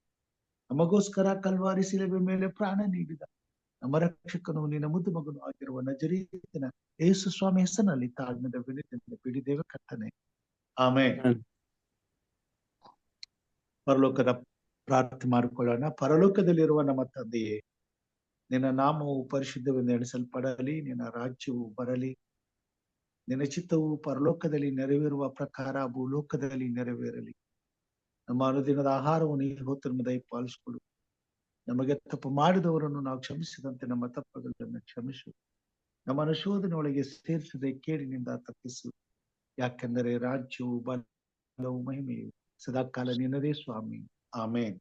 ನಮಗೋಸ್ಕರ ಕಲ್ವಾರಿ ಶಿಲುಬೆ ಮೇಲೆ ಪ್ರಾಣ ನೀಡಿದ ನಮ್ಮ ರಕ್ಷಕನು ನಿನ್ನ ಮುದ್ದು ಮಗನು ಆಗಿರುವ ನಜರೇತಿನ ಯೇಸು ಸ್ವಾಮಿ ಹೆಸರಿನಲ್ಲಿ ತಾಳ್ಮೆದ ವಿನತಿಯಿಂದ ಬಿಡಿದೇವೆ ಕರ್ತನೆ, ಆಮೆನ್. ಪರಲೋಕದ ಪ್ರಾರ್ಥನೆ ಮಾಡಿಕೊಳ್ಳೋಣ. ಪರಲೋಕದಲ್ಲಿರುವ ನಮ್ಮ ತಂದೆಯೇ, ನಿನ್ನ ನಾಮವು ಪರಿಶುದ್ಧವೆಂದು ಎಣಿಸಲ್ಪಡಲಿ. ನಿನ್ನ ರಾಜ್ಯವು ಬರಲಿ. ನಿನ್ನ ಚಿತ್ತವು ಪರಲೋಕದಲ್ಲಿ ನೆರವೇರುವ ಪ್ರಕಾರ ಭೂಲೋಕದಲ್ಲಿ ನೆರವೇರಲಿ. ನಮ್ಮ ಅನುದಿನದ ಆಹಾರವನ್ನು ಈ ಹೊತ್ತು ನಮ್ಮ ದಯಪಾಲಿಸಿಕೊಡು. ನಮಗೆ ತಪ್ಪು ಮಾಡಿದವರನ್ನು ನಾವು ಕ್ಷಮಿಸಿದಂತೆ ನಮ್ಮ ತಪ್ಪುಗಳನ್ನು ಕ್ಷಮಿಸು. ನಮ್ಮನ್ನು ಶೋಧನೆಯೊಳಗೆ ಸೇರಿಸದೆ ಕೇಡಿನಿಂದ ತಪ್ಪಿಸು. ಯಾಕೆಂದರೆ ರಾಜ್ಯವು, ಬಲವು, ಮಹಿಮೆಯು ಸದಾಕಾಲ ನಿನ್ನದೇ ಸ್ವಾಮಿ. ಆಮೇನ್.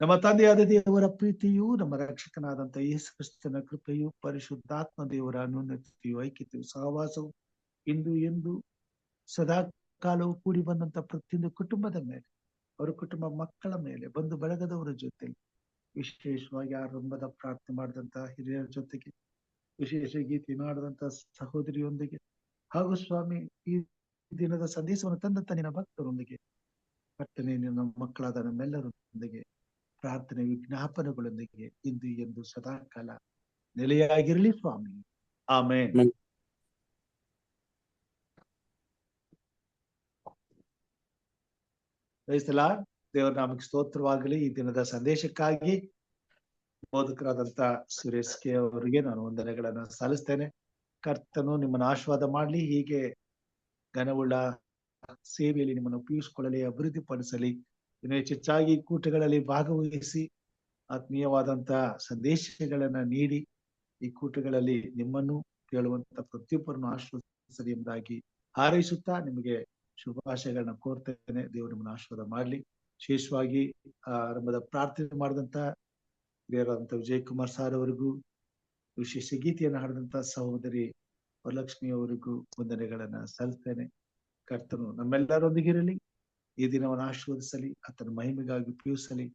ನಮ್ಮ ತಂದೆಯಾದ ದೇವರ ಪ್ರೀತಿಯು, ನಮ್ಮ ರಕ್ಷಕನಾದಂತ ಯೇಸು ಕ್ರಿಸ್ತನ ಕೃಪೆಯು, ಪರಿಶುದ್ಧಾತ್ಮ ದೇವರ ಅನುನ್ನತಿಯು, ಐಕ್ಯತೆಯು, ಸಹವಾಸವು ಇಂದು ಎಂದು ಸದಾ ಕಾಲವು ಕೂಡಿ ಬಂದಂತ ಪ್ರತಿಯೊಂದು ಕುಟುಂಬದ ಮೇಲೆ, ಅವರ ಕುಟುಂಬ ಮಕ್ಕಳ ಮೇಲೆ, ಬಂಧು ಬಳಗದವರ ಜೊತೆ, ವಿಶೇಷವಾಗಿ ಆರಂಭದ ಪ್ರಾರ್ಥನೆ ಮಾಡಿದಂತ ಹಿರಿಯರ ಜೊತೆಗೆ, ವಿಶೇಷ ಗೀತೆ ಮಾಡಿದಂತ ಸಹೋದರಿಯೊಂದಿಗೆ, ಹಾಗೂ ಸ್ವಾಮಿ ಈ ದಿನದ ಸಂದೇಶವನ್ನು ತಂದಂತ ನಿನ್ನ ಭಕ್ತರೊಂದಿಗೆ, ಕರ್ತನೆ ನಿನ್ನ ಮಕ್ಕಳಾದ ನಮ್ಮೆಲ್ಲರೊಂದಿಗೆ ಪ್ರಾರ್ಥನೆ ವಿಜ್ಞಾಪನೆಗಳೊಂದಿಗೆ ಇಂದು ಎಂದು ಸದಾ ಕಾಲ ನೆಲೆಯಾಗಿರಲಿ ಸ್ವಾಮಿ. ಆಮೇನ್. ಕ್ರೈಸ್ತಲ ದೇವರ ನಾಮಕ್ಕೆ ಸ್ತೋತ್ರವಾಗಲಿ. ಈ ದಿನದ ಸಂದೇಶಕ್ಕಾಗಿ ಬೋಧಕರಾದಂತ ಸುರೇಶ್ ಕೆ ಅವರಿಗೆ ನಾನು ವಂದನೆಗಳನ್ನ ಸಲ್ಲಿಸ್ತೇನೆ. ಕರ್ತನು ನಿಮ್ಮನ್ನು ಆಶೀರ್ವಾದ ಮಾಡ್ಲಿ. ಹೀಗೆ ಘನವುಳ್ಳ ಸೇವೆಯಲ್ಲಿ ನಿಮ್ಮನ್ನು ಉಪಯೋಗಿಸಿಕೊಳ್ಳಲಿ, ಅಭಿವೃದ್ಧಿ ಪಡಿಸಲಿ. ಇನ್ನು ಹೆಚ್ಚೆಚ್ಚಾಗಿ ಕೂಟಗಳಲ್ಲಿ ಭಾಗವಹಿಸಿ ಆತ್ಮೀಯವಾದಂತ ಸಂದೇಶಗಳನ್ನ ನೀಡಿ ಈ ಕೂಟಗಳಲ್ಲಿ ನಿಮ್ಮನ್ನು ಕೇಳುವಂತ ಪ್ರತಿಯೊಬ್ಬರನ್ನು ಆಶೀರ್ವದಿಸಲಿ ಎಂಬುದಾಗಿ ಹಾರೈಸುತ್ತಾ ನಿಮಗೆ ಶುಭಾಶಯಗಳನ್ನ ಕೋರ್ತೇನೆ. ದೇವರು ನಿಮ್ಮನ್ನು ಆಶೀರ್ವಾದ ಮಾಡ್ಲಿ. ವಿಶೇಷವಾಗಿ ಆರಂಭದ ಪ್ರಾರ್ಥನೆ ಮಾಡಿದಂತ ಹಿರಿಯರಾದಂತ ವಿಜಯ್ ಕುಮಾರ್ ಸಾರ್ ಅವರಿಗೂ, ವಿಶೇಷ ಗೀತೆಯನ್ನು ಹಾಡಿದಂತ ಸಹೋದರಿ ವರಲಕ್ಷ್ಮಿ ಅವರಿಗೂ ವಂದನೆಗಳನ್ನ ಸಲ್ಲಿಸ್ತೇನೆ. ಕರ್ತನು ನಮ್ಮೆಲ್ಲರೊಂದಿಗಿರಲಿ, ಈ ದಿನವನ್ನು ಆಶೀರ್ವದಿಸಲಿ, ಆತನ ಮಹಿಮೆಗಾಗಿ ಉಪಯೋಗಿಸಲಿ.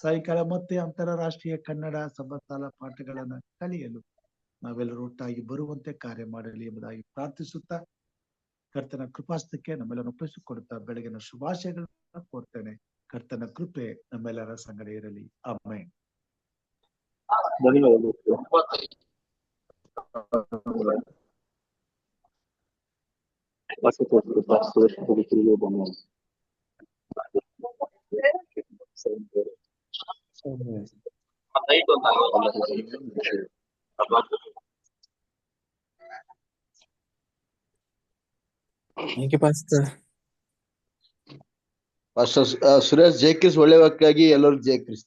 ಸಾಯಂಕಾಲ ಮತ್ತೆ ಅಂತಾರಾಷ್ಟ್ರೀಯ ಕನ್ನಡ ಸಭಾತಾಲ ಪಾಠಗಳನ್ನ ಕಲಿಯಲು ನಾವೆಲ್ಲರೂ ಒಟ್ಟಾಗಿ ಬರುವಂತೆ ಕಾರ್ಯ ಮಾಡಲಿ ಎಂಬುದಾಗಿ ಪ್ರಾರ್ಥಿಸುತ್ತಾ ಕರ್ತನ ಕೃಪಾಸ್ತಕ್ಕೆ ನಮ್ಮೆಲ್ಲರನ್ನು ಒಪ್ಪಿಸಿಕೊಡುತ್ತಾ ಬೆಳಗಿನ ಶುಭಾಶಯಗಳನ್ನ ಕೋರ್ತೇನೆ. ಕರ್ತನ ಕೃಪೆ ನಮ್ಮೆಲ್ಲರ ಸಂಗಡ ಇರಲಿ. Amen. Thank you, Pastor. Suresh ಜೈ ಕ್ರಿಸ್ ಒಳ್ಳೆ ವಾಕ್ಯಾಗಿ ಎಲ್ಲರೂ ಜೈ ಕ್ರಿಸ್.